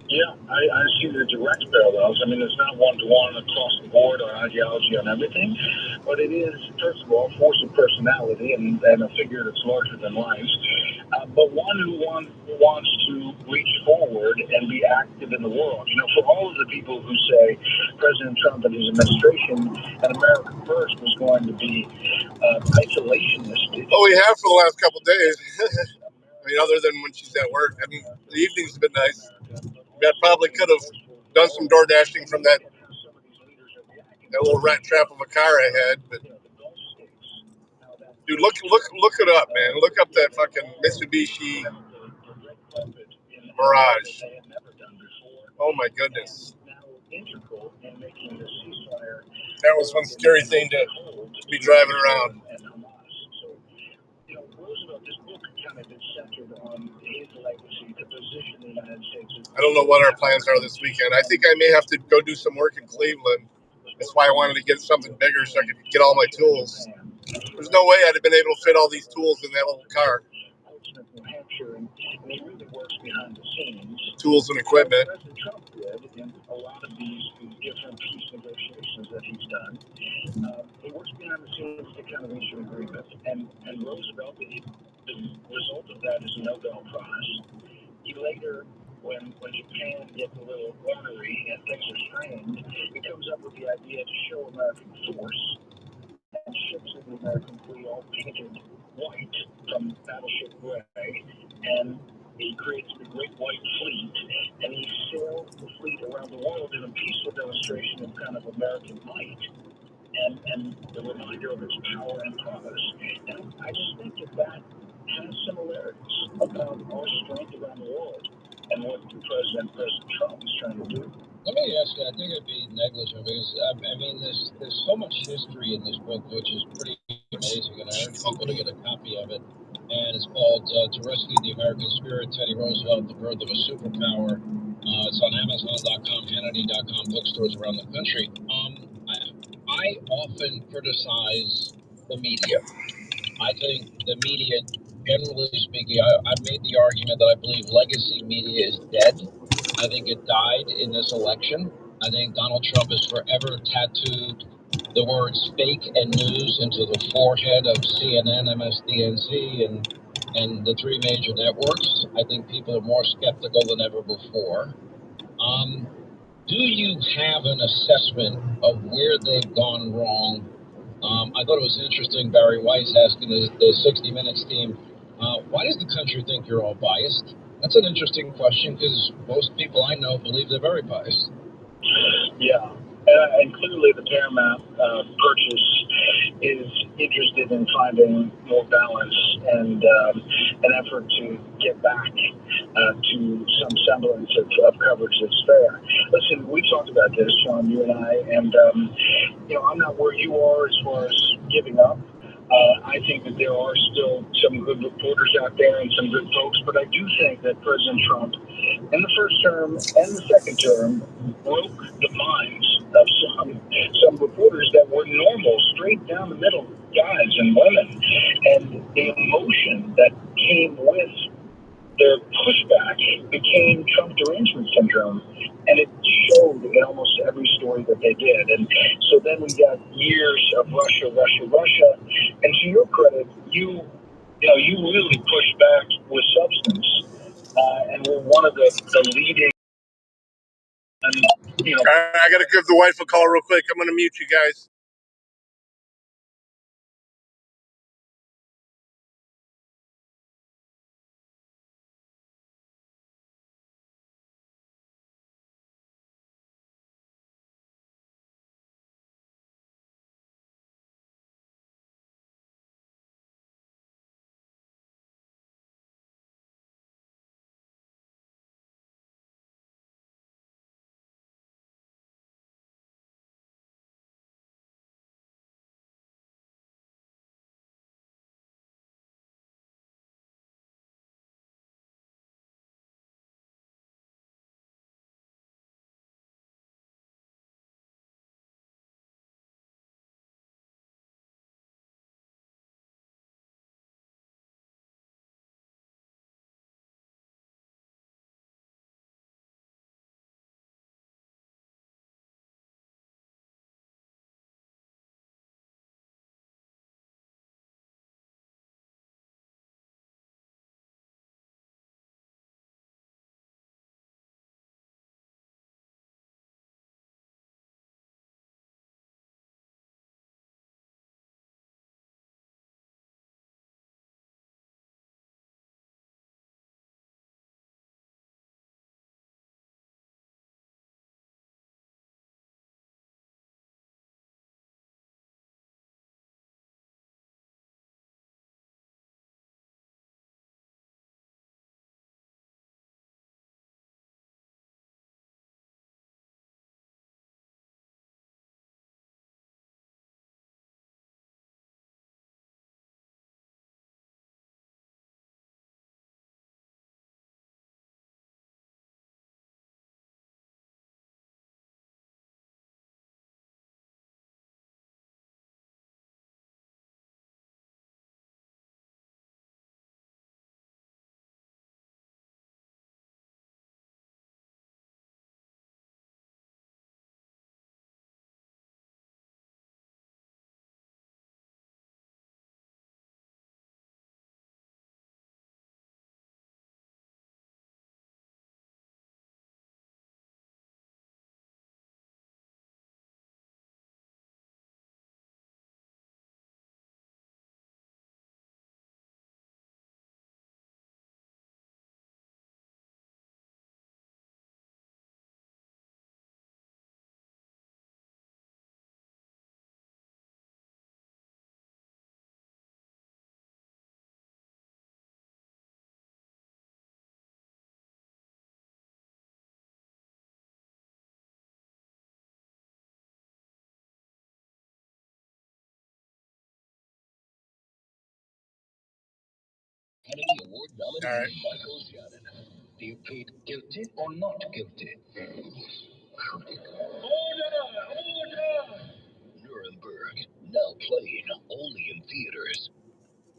Yeah, I see the direct parallels. I mean, it's not one-to-one across the board or ideology on everything, but it is, first of all, force of personality and a figure that's larger than life, but one who wants to reach forward and be active in the world. For all of the people who say President Trump and his administration and America First was going to be isolationist. Oh, we have for the last couple of days. mean, other than when she's at work. I mean, the evenings have been nice. I probably could have done some door dashing from that little rat trap of a car I had, but dude, look it up, man. Look up that fucking Mitsubishi Mirage. Oh my goodness. That was one scary thing to be driving around. I don't know what our plans are this weekend. I think I may have to go do some work in Cleveland. That's why I wanted to get something bigger so I could get all my tools. There's no way I'd have been able to fit all these tools in that little car. Tools and equipment. A lot of these different peace negotiations that he's done, he works behind the scenes to kind of reach an agreement. And Roosevelt, the result of that is a Nobel Prize. He later, when Japan gets a little ornery and things are strained, he comes up with the idea to show American force and ships in the American fleet all painted white from Battleship Gray, and he creates the Great White Fleet, and he sailed the fleet around the world in a peaceful demonstration of kind of American might and the reminder of its power and promise. And I just think that has similarities about our strength around the world and what President Trump is trying to do. Let me ask you, I think it'd be negligent because, I mean, there's so much history in this book, which is pretty amazing, and I urge people to get a copy of it. And it's called To Rescue the American Spirit, Teddy Roosevelt, The Birth of a Superpower. It's on Amazon.com, Hannity.com, bookstores around the country. I often criticize the media. I think the media, generally speaking, I've made the argument that I believe legacy media is dead. I think it died in this election. I think Donald Trump has forever tattooed the words fake and news into the forehead of CNN, MSDNC, and the three major networks. I think people are more skeptical than ever before. Do you have an assessment of where they've gone wrong? I thought it was interesting, Barry Weiss asking the 60 Minutes team, why does the country think you're all biased? That's an interesting question because most people I know believe they're very biased. Yeah, and clearly the Paramount purchase is interested in finding more balance and an effort to get back to some semblance of coverage that's fair. Listen, we talked about this, Sean, you and I, and I'm not where you are as far as giving up. I think that there are still some good reporters out there and some good folks, but I do think that President Trump, in the first term and the second term, broke the minds of some reporters that were normal, straight down the middle guys and women, and the emotion that came with their pushback became Trump derangement syndrome, and it showed in almost every story that they did. And so then we got years of Russia, and to your credit, you really pushed back with substance, and were one of the leading. I got to give the wife a call real quick. I'm going to mute you guys. Award nominee Michael Jordan. Do you plead guilty or not guilty? Order! Nuremberg, now playing only in theaters.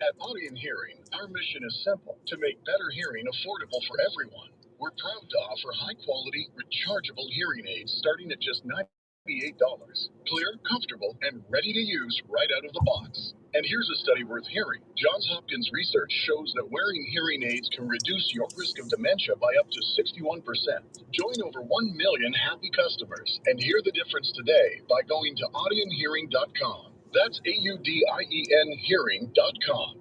At Audion Hearing, our mission is simple: to make better hearing affordable for everyone. We're proud to offer high-quality, rechargeable hearing aids starting at just $98. Clear, comfortable, and ready to use right out of the box. And here's a study worth hearing. Johns Hopkins research shows that wearing hearing aids can reduce your risk of dementia by up to 61%. Join over 1 million happy customers and hear the difference today by going to audionhearing.com. That's AUDIEN hearing.com.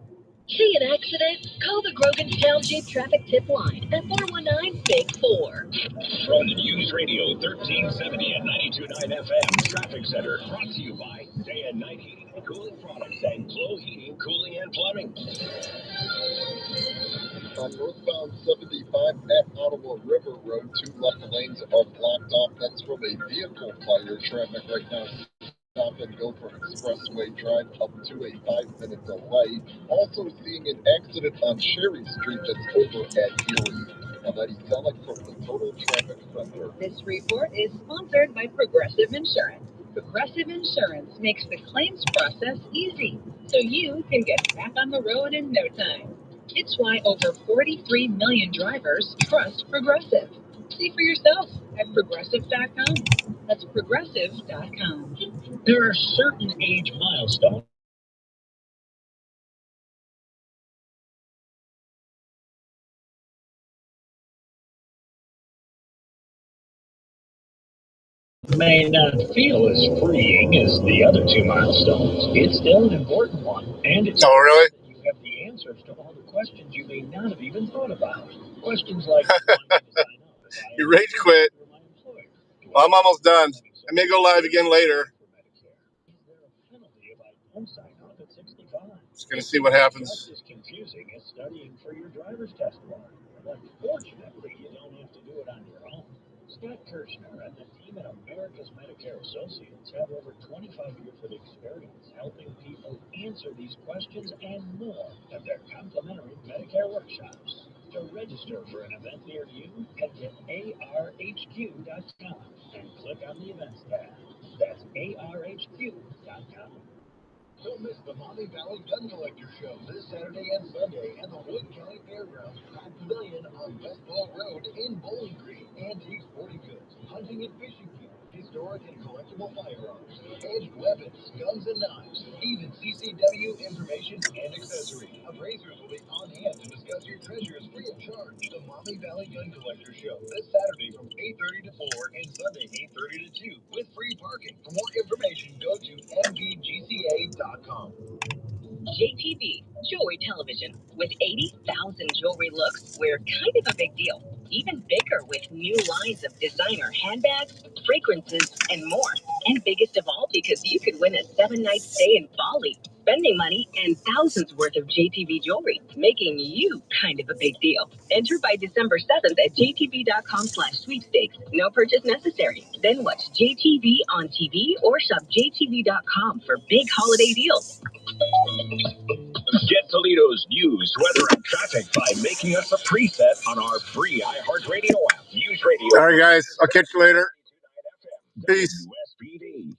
See an accident? Call the Groganstown Jeep Traffic Tip Line at 419-BIG-4. From News Radio 1370 and 92.9 FM Traffic Center, brought to you by Day and Night Heating and Cooling Products and Flow Heating, Cooling, and Plumbing. On northbound 75 at Ottawa River Road, 2 left lanes are blocked off. That's from a vehicle fire. Traffic right now. Stop and go for Expressway Drive up to a 5-minute delay. Also seeing an accident on Sherry Street that's over at Erie. Now that he's selling from the Total Traffic Center. This report is sponsored by Progressive Insurance. Progressive Insurance makes the claims process easy, so you can get back on the road in no time. It's why over 43 million drivers trust Progressive. See for yourself at Progressive.com. That's Progressive.com. There are certain age milestones may not feel as freeing as the other 2 milestones. It's still an important one, and it's really? you have the answers to all the questions you may not have even thought about. Questions like, You rage quit. Well, I'm almost done. I may go live again later. Just going to see what happens. Just as confusing as studying for your driver's test warrant. But fortunately, you don't have to do it on your own. Scott Kirshner and the team at America's Medicare Associates have over 25 years of experience helping people answer these questions and more at their complimentary Medicare workshops. To register for an event near you, head to arhq.com and click on the events tab. That's arhq.com. Don't miss the Maumee Valley Gun Collector Show this Saturday and Sunday at the Wood County Fairgrounds Pavilion on West Ball Road in Bowling Green. Antique sporting goods, hunting and fishing gear, historic and collectible firearms, edged weapons, guns and knives, even CCW information and accessories. Appraisers will be on hand to discuss your treasures free of charge. The Maumee Valley Gun Collector Show this Saturday from 8:30 to 4 and Sunday 8:30 to 2 with free parking. For more information, go to mbgca.com. JTV, Jewelry Television. With 80,000 jewelry looks, we're kind of a big deal. Even bigger with new lines of designer handbags, fragrances, and more. And biggest of all, because you could win a 7-night stay in Bali, spending money and thousands worth of JTV jewelry, making you kind of a big deal. Enter by December 7th at jtv.com/sweepstakes. No purchase necessary. Then watch JTV on TV or shop jtv.com for big holiday deals. Get Toledo's news, weather, and traffic by making us a preset on our free iHeartRadio app. Use radio. All right, guys. I'll catch you later. Peace. WSPD.